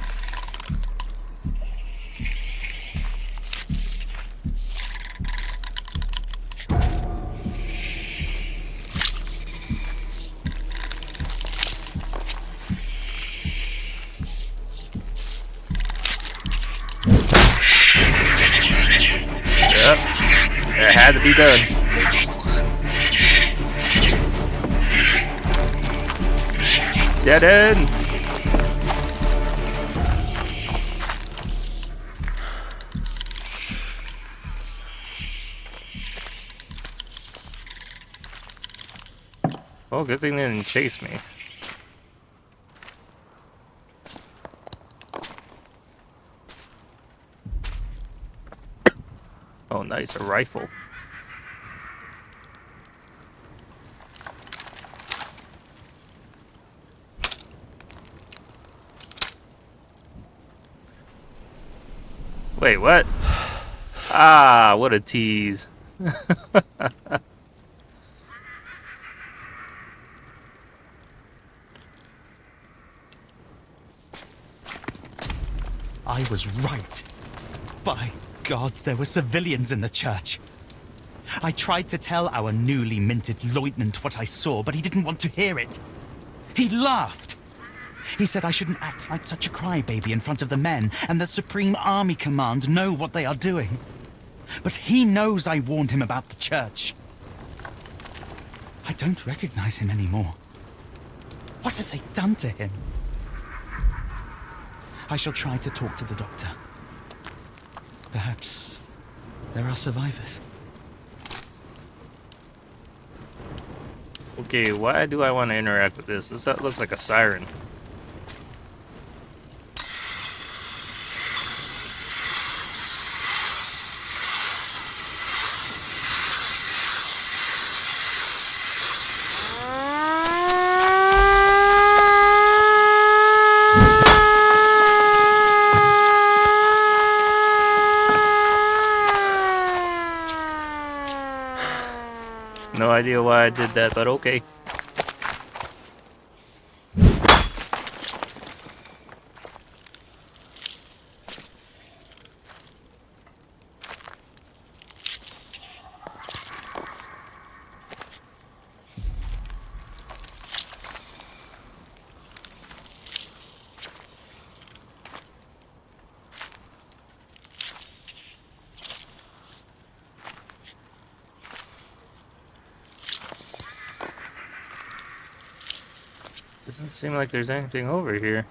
had to be done. Dead end. Well, good thing they didn't chase me. Oh, nice, a rifle. Wait, what? Ah, what a tease. I was right. By God, there were civilians in the church. I tried to tell our newly minted lieutenant what I saw, but he didn't want to hear it. He laughed. He said I shouldn't act like such a crybaby in front of the men, and the Supreme Army Command know what they are doing. But he knows I warned him about the church. I don't recognize him anymore. What have they done to him? I shall try to talk to the doctor. Perhaps there are survivors. Okay, why do I want to interact with this? This looks like a siren. No idea why I did that, but okay. Doesn't seem like there's anything over here.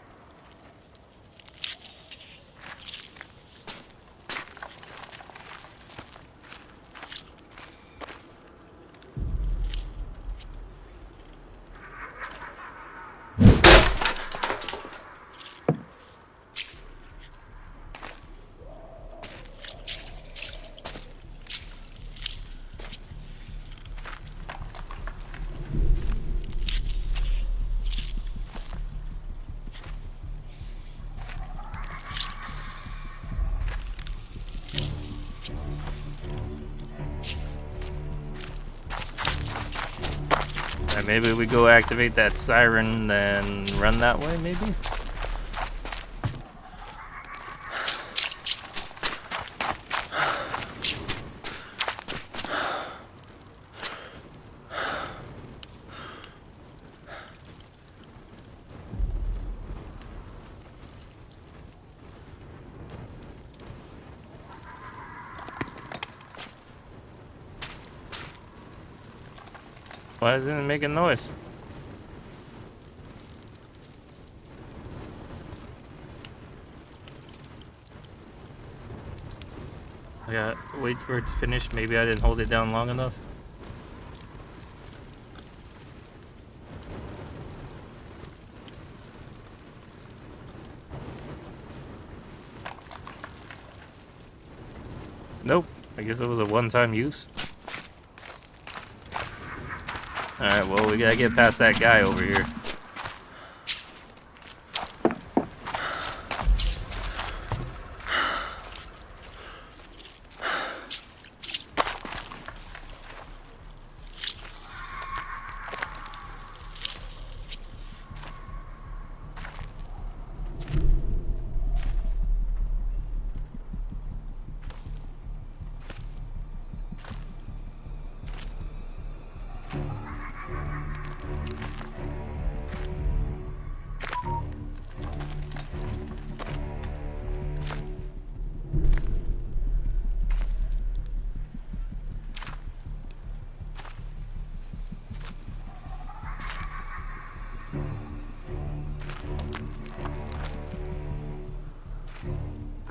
And maybe we go activate that siren, then run that way, maybe? Why isn't it making noise? I gotta wait for it to finish. Maybe I didn't hold it down long enough. Nope. I guess it was a one-time use. Alright, well, we gotta get past that guy over here.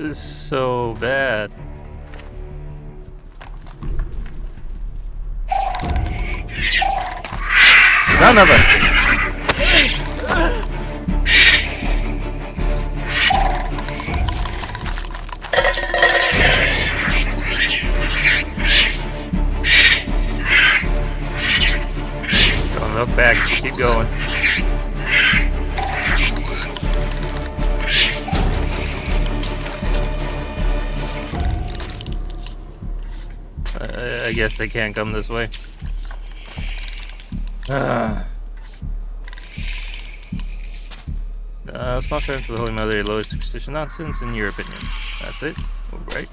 This is so bad. Son of a... Don't look back, just keep going. I guess they can't come this way. Small chance of the Holy Mother, low superstition nonsense, in your opinion. That's it? Alright.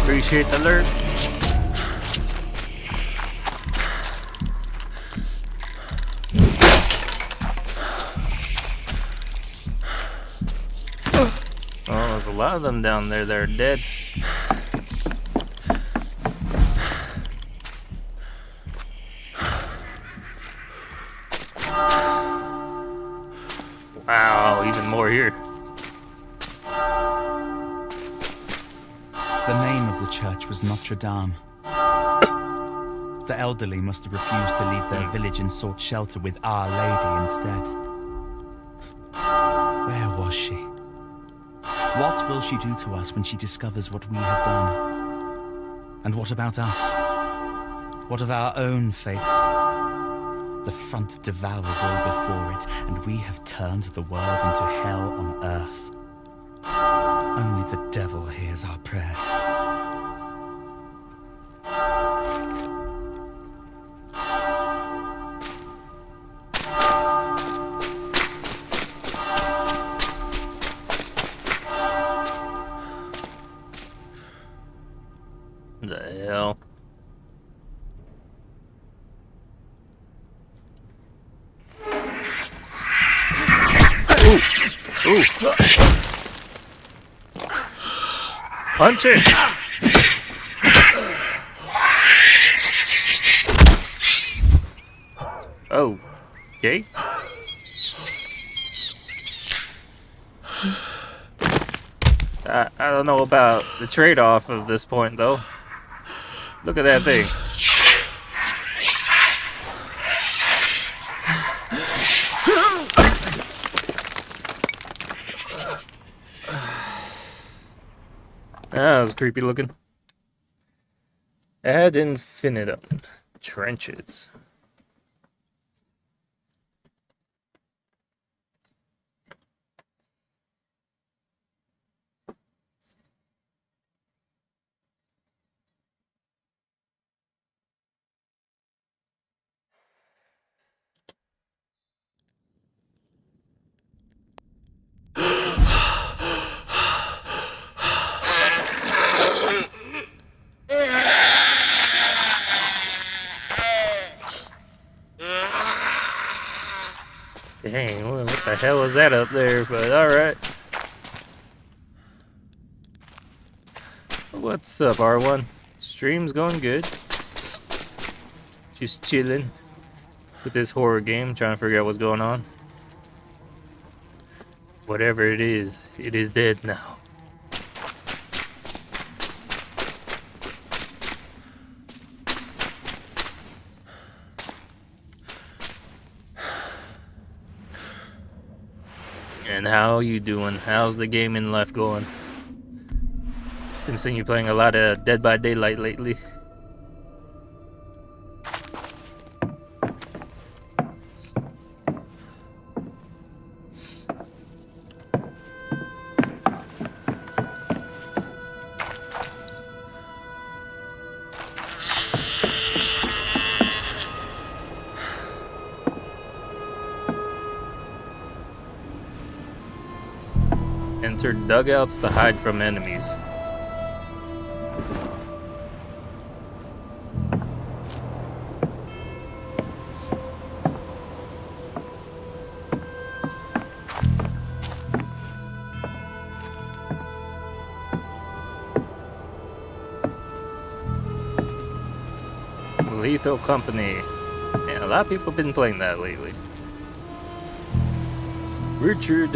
Appreciate the alert. Oh, there's a lot of them down there that are dead. Wow, even more here. The name of the church was Notre Dame. The elderly must have refused to leave their village and sought shelter with Our Lady instead. Where was she? What will she do to us when she discovers what we have done? And what about us? What of our own fates? The front devours all before it, and we have turned the world into hell on earth. Only the devil hears our prayers. The hell? Ooh! Ooh! Punch it! Oh, okay. I don't know about the trade-off of this point, though. Look at that thing. That was creepy looking. Ad Infinitum. Trenches. Dang, what the hell is that up there? But alright. What's up, R1? Stream's going good. Just chilling with this horror game, trying to figure out what's going on. Whatever it is dead now. And how you doing? How's the gaming life going? Been seeing you playing a lot of Dead by Daylight lately. entered dugouts to hide from enemies. Lethal Company. Yeah, a lot of people have been playing that lately. Richard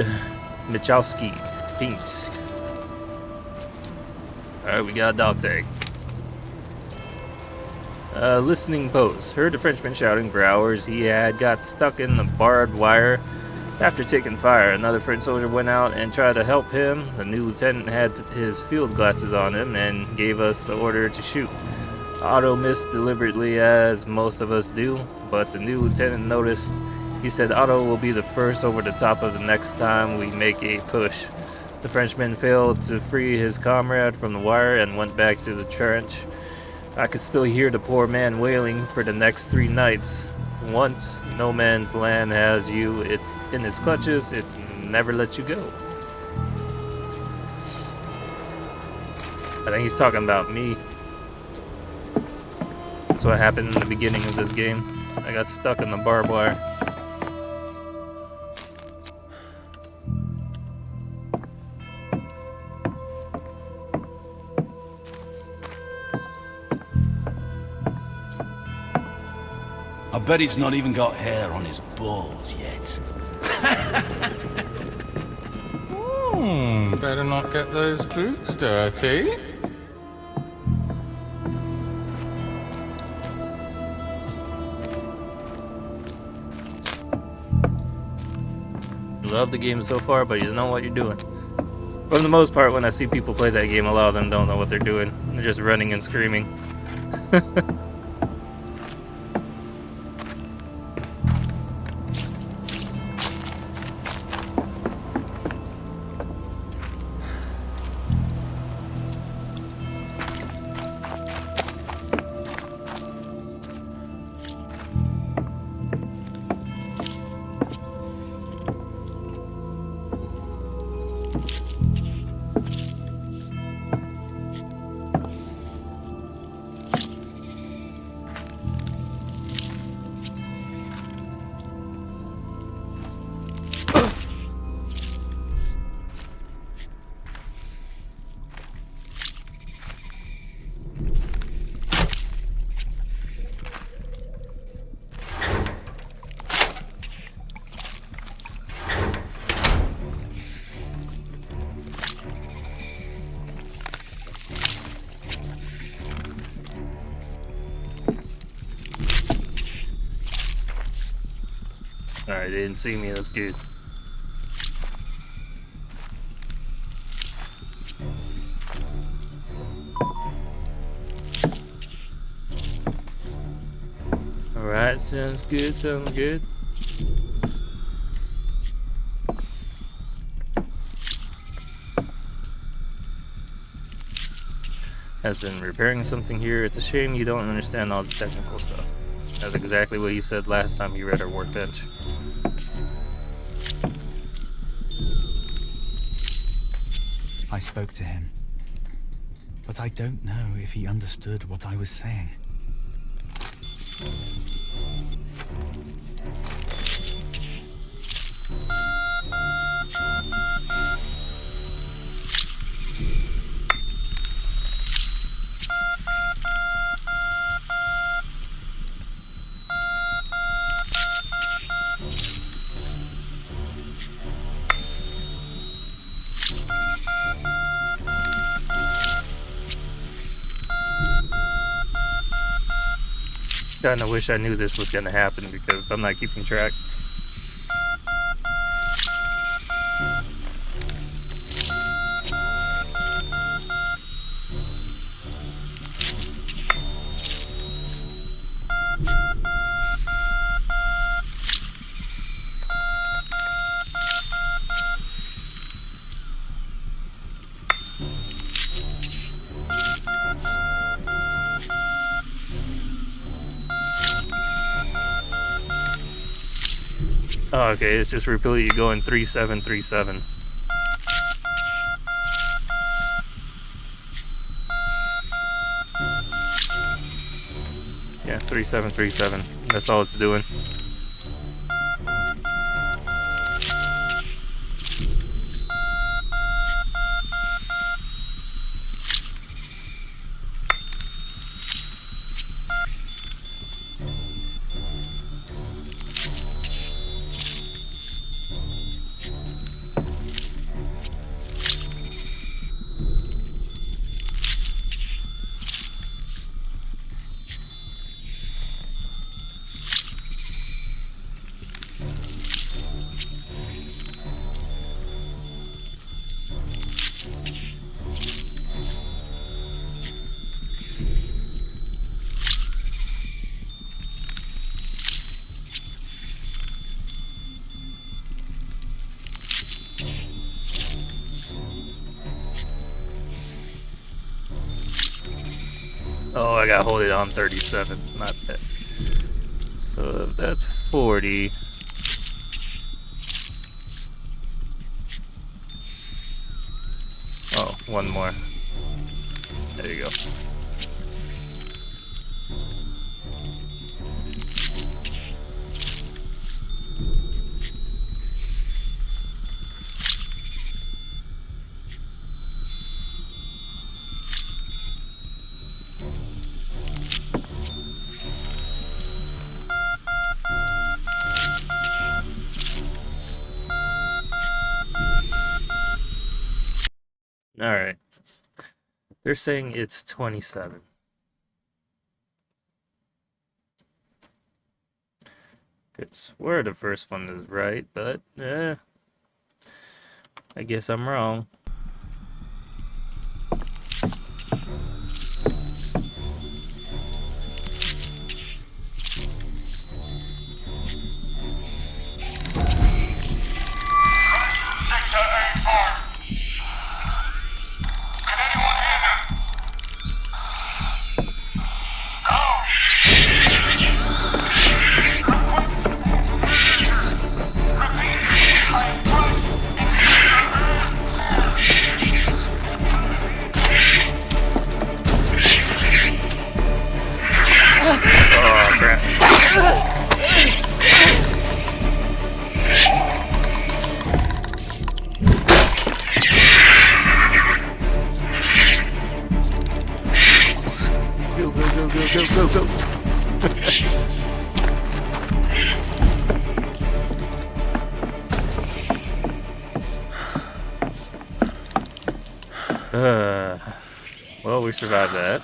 Michalski, Pinsk. Alright, we got a dog tag. Listening post. Heard the Frenchman shouting for hours. He had got stuck in the barbed wire. After taking fire, another French soldier went out and tried to help him. The new lieutenant had his field glasses on him and gave us the order to shoot. Otto missed deliberately, as most of us do, but the new lieutenant noticed. He said Otto will be the first over the top of the next time we make a push. The Frenchman failed to free his comrade from the wire and went back to the trench. I could still hear the poor man wailing for the next 3 nights. Once no man's land has you it's in its clutches, it's never let you go. I think he's talking about me. That's what happened in the beginning of this game. I got stuck in the barbed wire. I bet he's not even got hair on his balls yet. Better not get those boots dirty. Love the game so far, but you don't know what you're doing. For the most part, when I see people play that game, a lot of them don't know what they're doing. They're just running and screaming. Alright, they didn't see me, that's good. Alright, sounds good, sounds good. Has been repairing something here. It's a shame you don't understand all the technical stuff. That's exactly what he said last time he read our workbench. I spoke to him, but I don't know if he understood what I was saying. Kinda wish I knew this was gonna happen because I'm not keeping track. Oh, okay, it's just repeatedly going 3737. 3737. That's all it's doing. Oh, I gotta hold it on 37. Not that. So if that's 40. Oh, one more. There you go. Alright. They're saying it's 27. Could swear the first one is right, but I guess I'm wrong. Go. Well, we survived that.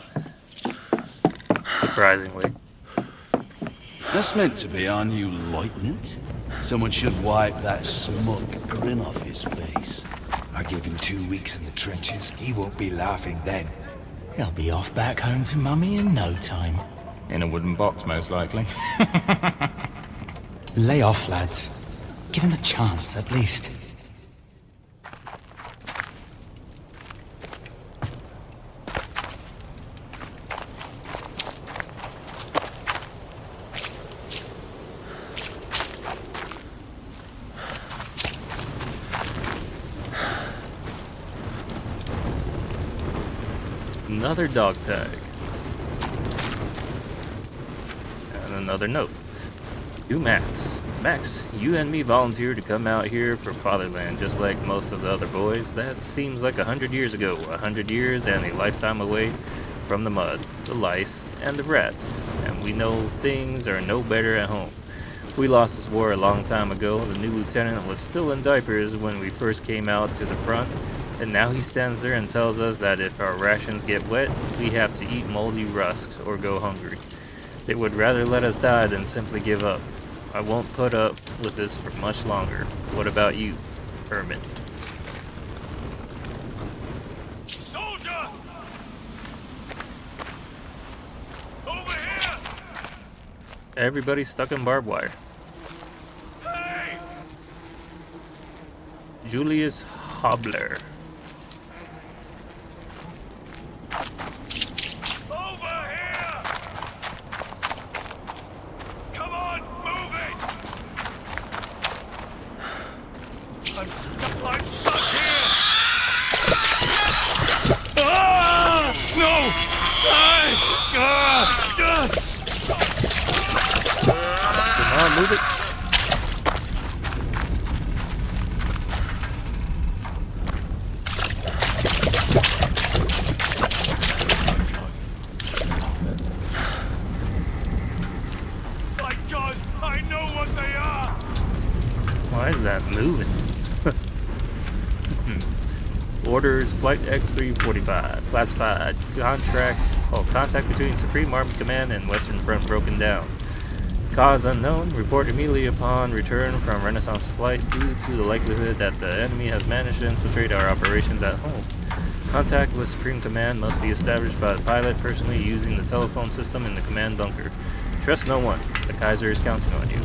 Surprisingly. That's meant to be our new lieutenant. Someone should wipe that smug grin off his face. I give him 2 weeks in the trenches. He won't be laughing then. He'll be off back home to Mummy in no time. In a wooden box, most likely. Lay off, lads. Give him a chance, at least. Another dog tag. And another note. To Max. Max, you and me volunteered to come out here for fatherland, just like most of the other boys. That seems like 100 years ago. 100 years and a lifetime away from the mud, the lice, and the rats. And we know things are no better at home. We lost this war a long time ago. The new lieutenant was still in diapers when we first came out to the front. And now he stands there and tells us that if our rations get wet, we have to eat moldy rusks or go hungry. They would rather let us die than simply give up. I won't put up with this for much longer. What about you, Herman? Soldier! Over here! Everybody's stuck in barbed wire. Hey! Julius Hobler. on, move it. My God, I know what they are! Why is that moving? Orders Flight X-345. Classified. Contact between Supreme Army Command and Western Front broken down. Cause unknown. Report immediately upon return from Renaissance flight due to the likelihood that the enemy has managed to infiltrate our operations at home. Contact with Supreme Command must be established by the pilot personally using the telephone system in the command bunker. Trust no one. The Kaiser is counting on you.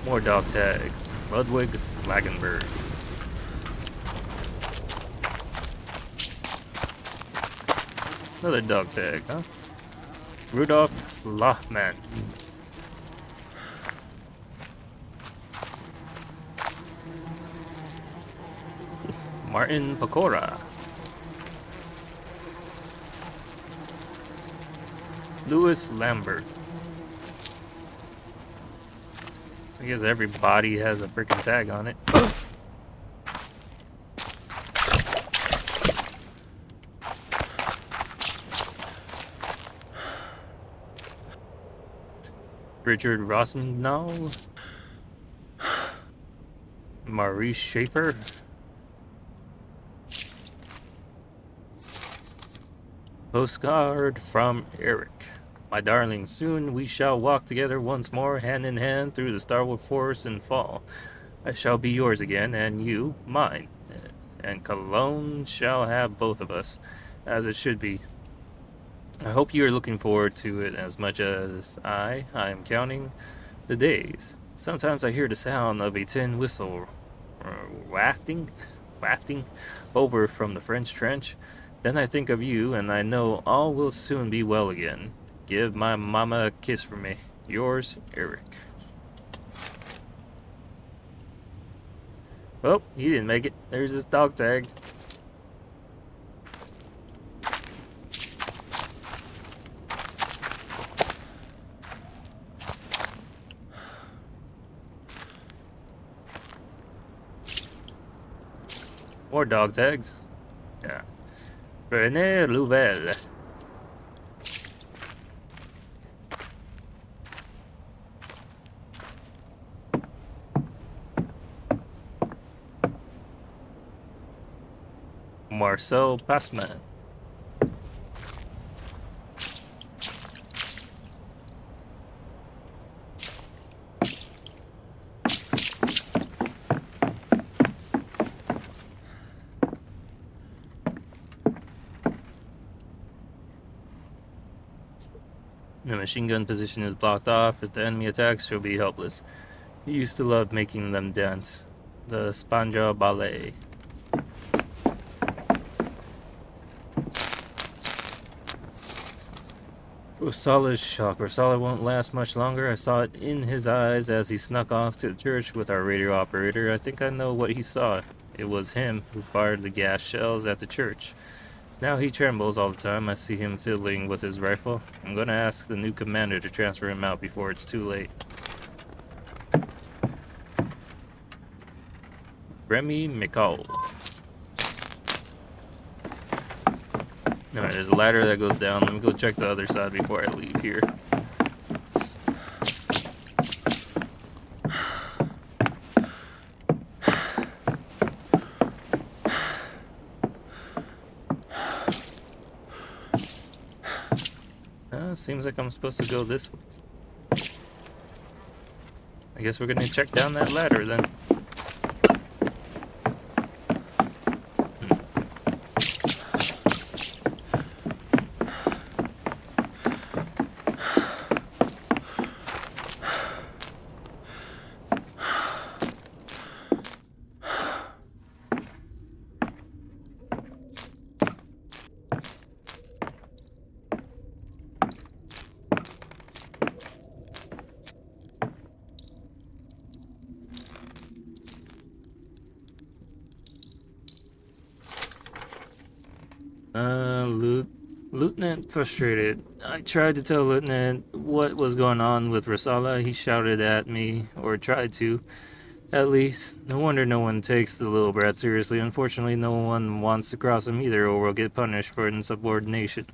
More dog tags. Ludwig Lagenberg. Another dog tag, huh? Rudolf Lachman. Martin Pecora. Louis Lambert. I guess every body has a freaking tag on it. Richard Rosendahl. Maurice Schaefer. Postcard from Eric. My darling, soon we shall walk together once more, hand in hand, through the starwood forest and fall. I shall be yours again, and you mine. And Cologne shall have both of us, as it should be. I hope you are looking forward to it as much as I am counting the days. Sometimes I hear the sound of a tin whistle wafting over from the French trench. Then I think of you, and I know all will soon be well again. Give my mama a kiss for me. Yours, Eric. Well, he didn't make it. There's his dog tag. More dog tags. Yeah. René Louvel. Marcel Passman. The machine gun position is blocked off. If the enemy attacks, you'll be helpless. He used to love making them dance. The Spanja Ballet. Ursula's shock. Ursula won't last much longer. I saw it in his eyes as he snuck off to the church with our radio operator. I think I know what he saw. It was him who fired the gas shells at the church. Now he trembles all the time. I see him fiddling with his rifle. I'm gonna ask the new commander to transfer him out before it's too late. Remy McCall. Alright, there's a ladder that goes down. Let me go check the other side before I leave here. Seems like I'm supposed to go this way. I guess we're gonna check down that ladder then. Lieutenant frustrated. I tried to tell Lieutenant what was going on with Rosala. He shouted at me, or tried to. At least, no wonder no one takes the little brat seriously. Unfortunately, no one wants to cross him either, or will get punished for insubordination.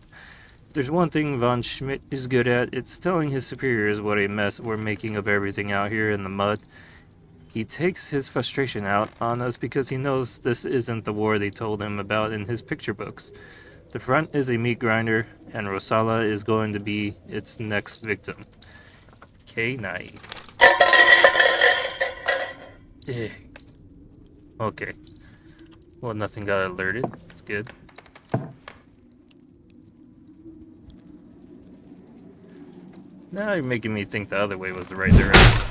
If there's one thing von Schmidt is good at, it's telling his superiors what a mess we're making of everything out here in the mud. He takes his frustration out on us because he knows this isn't the war they told him about in his picture books. The front is a meat grinder, and Rosala is going to be its next victim. K9. Dang. Okay. Well, nothing got alerted. That's good. Now you're making me think the other way was the right direction.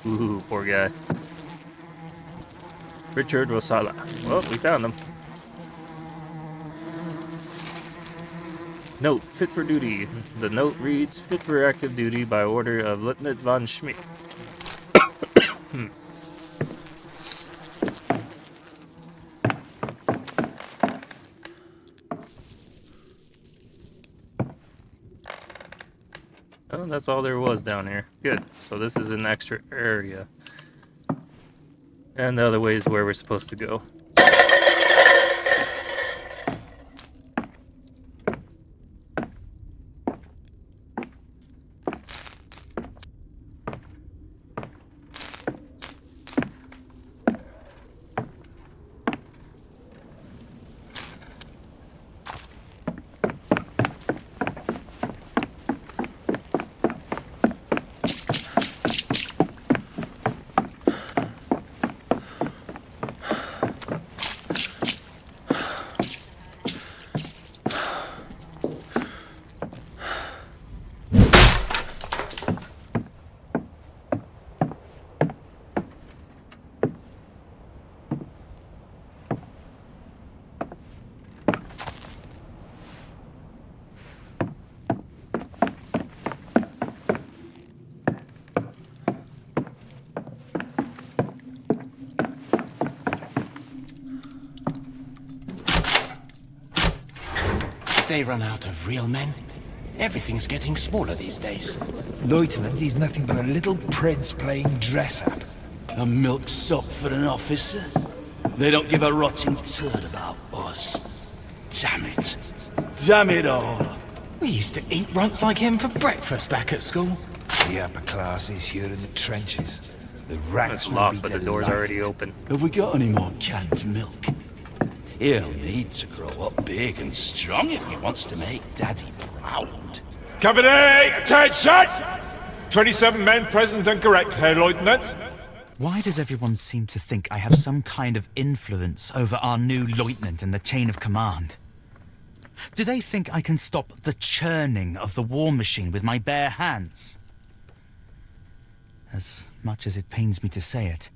Ooh, poor guy. Richard Rosala. Well, we found him. Note, fit for duty. The note reads, fit for active duty by order of Lieutenant von Schmidt. Oh, that's all there was down here. Good. So this is an extra area. And the other way is where we're supposed to go. They run out of real men. Everything's getting smaller these days. Lieutenant, he's nothing but a little prince playing dress-up. A milksop for an officer? They don't give a rotten turd about us. Damn it. Damn it all. We used to eat runts like him for breakfast back at school. The upper classes here in the trenches. The rats It's will locked, be but the delighted. door's already open. Have we got any more canned milk? He'll need to grow up big and strong if he wants to make Daddy proud. Company, attention! 27 men present and correct, Herr Lieutenant. Why does everyone seem to think I have some kind of influence over our new lieutenant in the chain of command? Do they think I can stop the churning of the war machine with my bare hands? As much as it pains me to say it,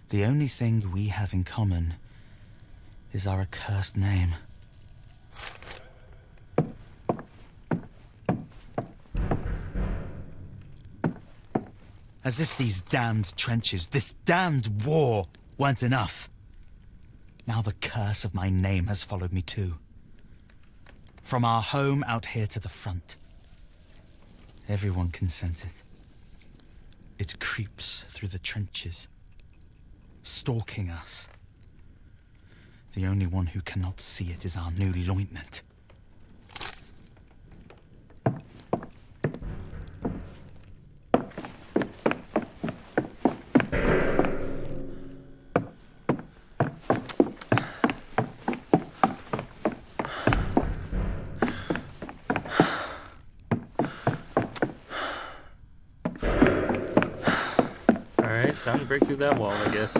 the only thing we have in common is our accursed name. As if these damned trenches, this damned war, weren't enough. Now the curse of my name has followed me too. From our home out here to the front. Everyone can sense it. It creeps through the trenches, stalking us. The only one who cannot see it is our new lieutenant. Alright, time to break through that wall, I guess.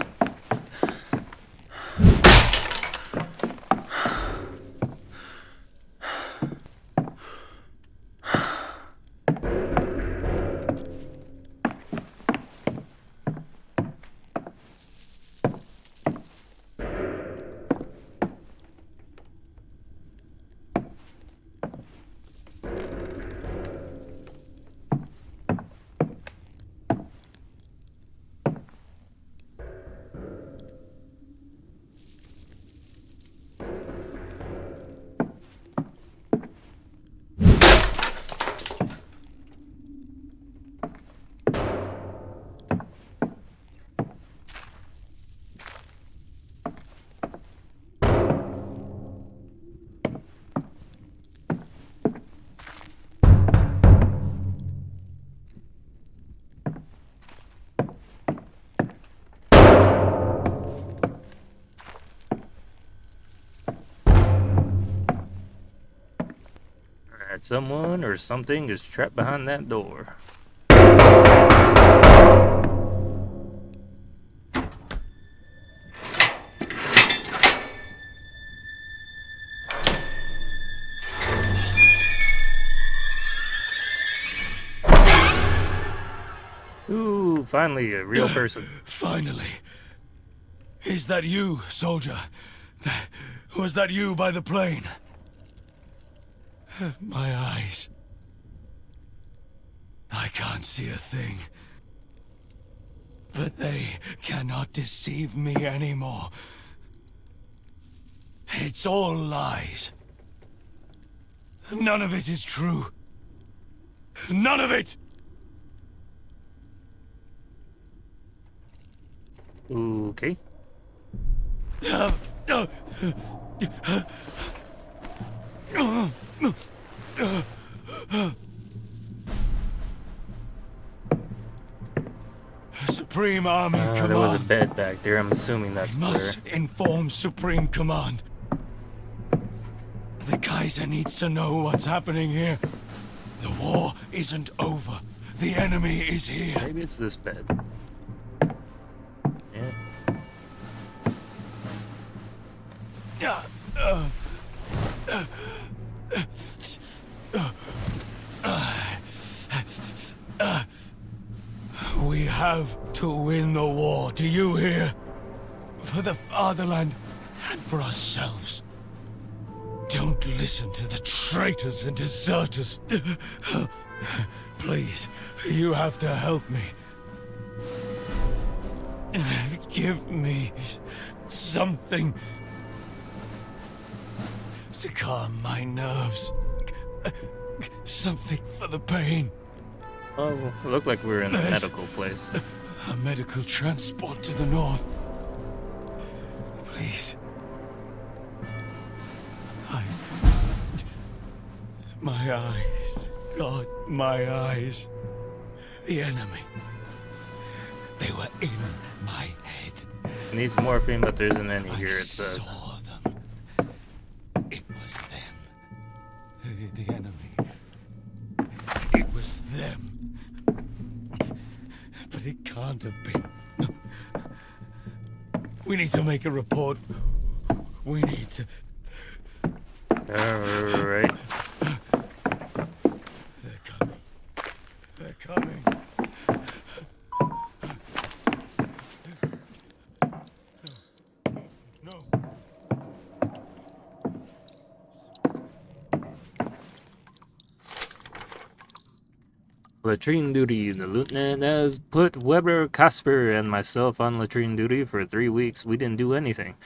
Someone or something is trapped behind that door. Ooh, finally, a real person. Finally. Is that you, soldier? Was that you by the plane? My eyes. I can't see a thing. But they cannot deceive me anymore. It's all lies. None of it is true. None of it! Okay. Supreme Army Command. There was a bed back there. I'm assuming that's I must inform Supreme Command. The Kaiser needs to know what's happening here. The war isn't over. The enemy is here. Maybe it's this bed. Yeah. We have to win the war, do you hear? For the fatherland and for ourselves. Don't listen to the traitors and deserters. Please, you have to help me. Give me something to calm my nerves. Something for the pain. Oh, it looked like we were in a medical place. A medical transport to the north. Please. My eyes. God, my eyes. The enemy. They were in my head. It needs morphine, but there isn't any here, it says. I saw them. It was them. The enemy. It was them. But it can't have been. We need to make a report. We need to... Alright. They're coming. They're coming. No. Latrine duty. The lieutenant has put Weber, Casper, and myself on latrine duty for 3 weeks. We didn't do anything.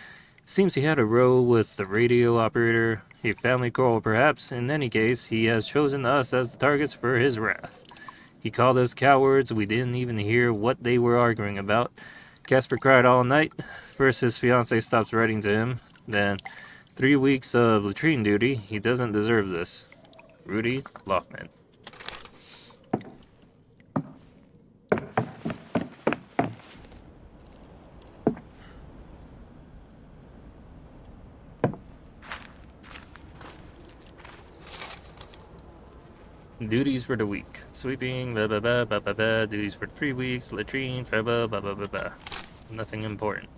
Seems he had a row with the radio operator, a family quarrel perhaps. In any case, he has chosen us as the targets for his wrath. He called us cowards. We didn't even hear what they were arguing about. Casper cried all night. First his fiancée stops writing to him. Then 3 weeks of latrine duty. He doesn't deserve this. Rudy Lochman. Duties for the week. Sweeping, blah blah blah blah blah blah. Duties for 3 weeks. Latrine, blah blah blah blah blah blah. Nothing important.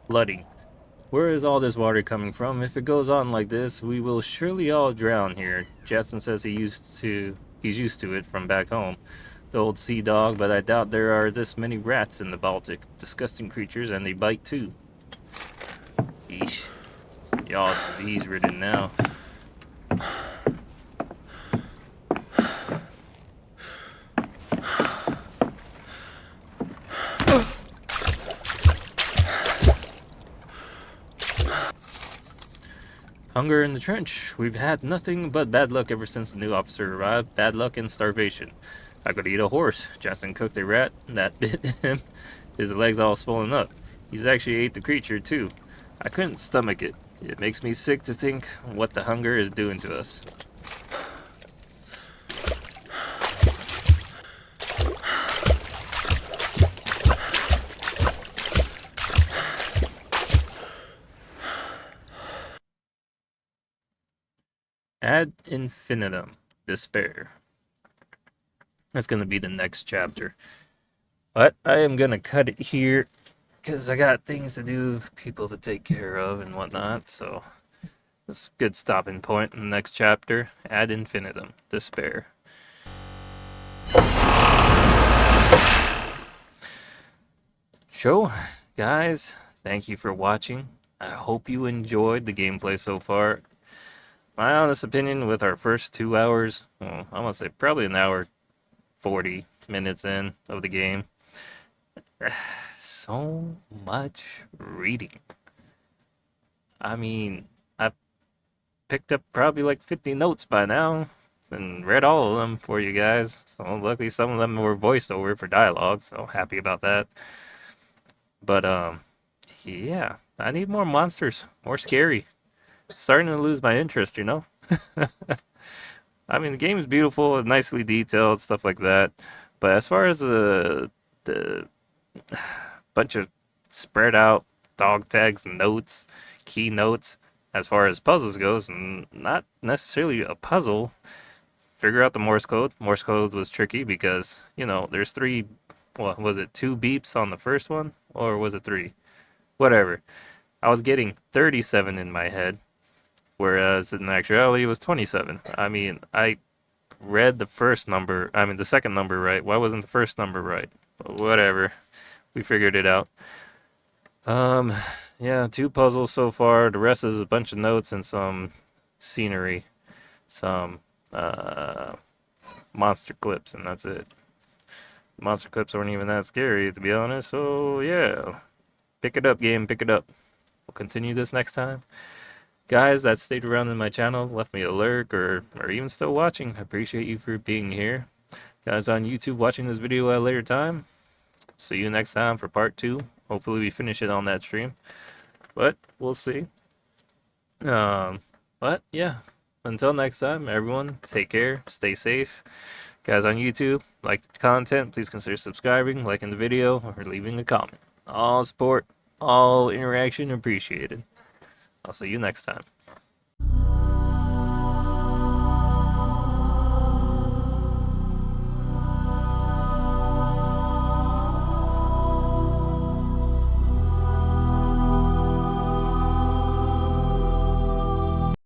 Bloody. Where is all this water coming from? If it goes on like this, we will surely all drown here. Jetson says he's used to it from back home. The old sea dog, but I doubt there are this many rats in the Baltic. Disgusting creatures, and they bite too. Yeesh. Y'all disease-ridden now. Hunger in the trench. We've had nothing but bad luck ever since the new officer arrived. Bad luck and starvation. I could eat a horse. Johnson cooked a rat that bit him. His legs all swollen up. He's actually ate the creature too. I couldn't stomach it. It makes me sick to think what the hunger is doing to us. Ad Infinitum, despair. That's going to be the next chapter. But I am going to cut it here because I got things to do, people to take care of and whatnot. So that's a good stopping point in the next chapter. Ad Infinitum, despair. So, guys, thank you for watching. I hope you enjoyed the gameplay so far. My honest opinion, with our first 2 hours, well, I'm going to say probably an hour 40 minutes in of the game, so much reading. I mean, I picked up probably like 50 notes by now and read all of them for you guys. So luckily some of them were voiced over for dialogue, so happy about that. But yeah, I need more monsters, more scary. Starting to lose my interest, you know? I mean, the game is beautiful, nicely detailed, stuff like that. But as far as the bunch of spread out dog tags, notes, key notes, as far as puzzles goes, not necessarily a puzzle. Figure out the Morse code. Morse code was tricky because, you know, there's three, what was it, 2 beeps on the first one? Or was it 3? Whatever. I was getting 37 in my head, whereas in actuality it was 27. I mean, I read the second number right. Why wasn't the first number right? But whatever. We figured it out. Yeah, 2 puzzles so far. The rest is a bunch of notes and some scenery. Some, monster clips, and that's it. Monster clips weren't even that scary, to be honest, so yeah. Pick it up, game, pick it up. We'll continue this next time. Guys that stayed around in my channel, left me a lurk, or even still watching, I appreciate you for being here. Guys on YouTube watching this video at a later time, see you next time for part 2. Hopefully we finish it on that stream, but we'll see. But yeah, until next time, everyone, take care, stay safe. Guys on YouTube, like the content, please consider subscribing, liking the video, or leaving a comment. All support, all interaction appreciated. I'll see you next time.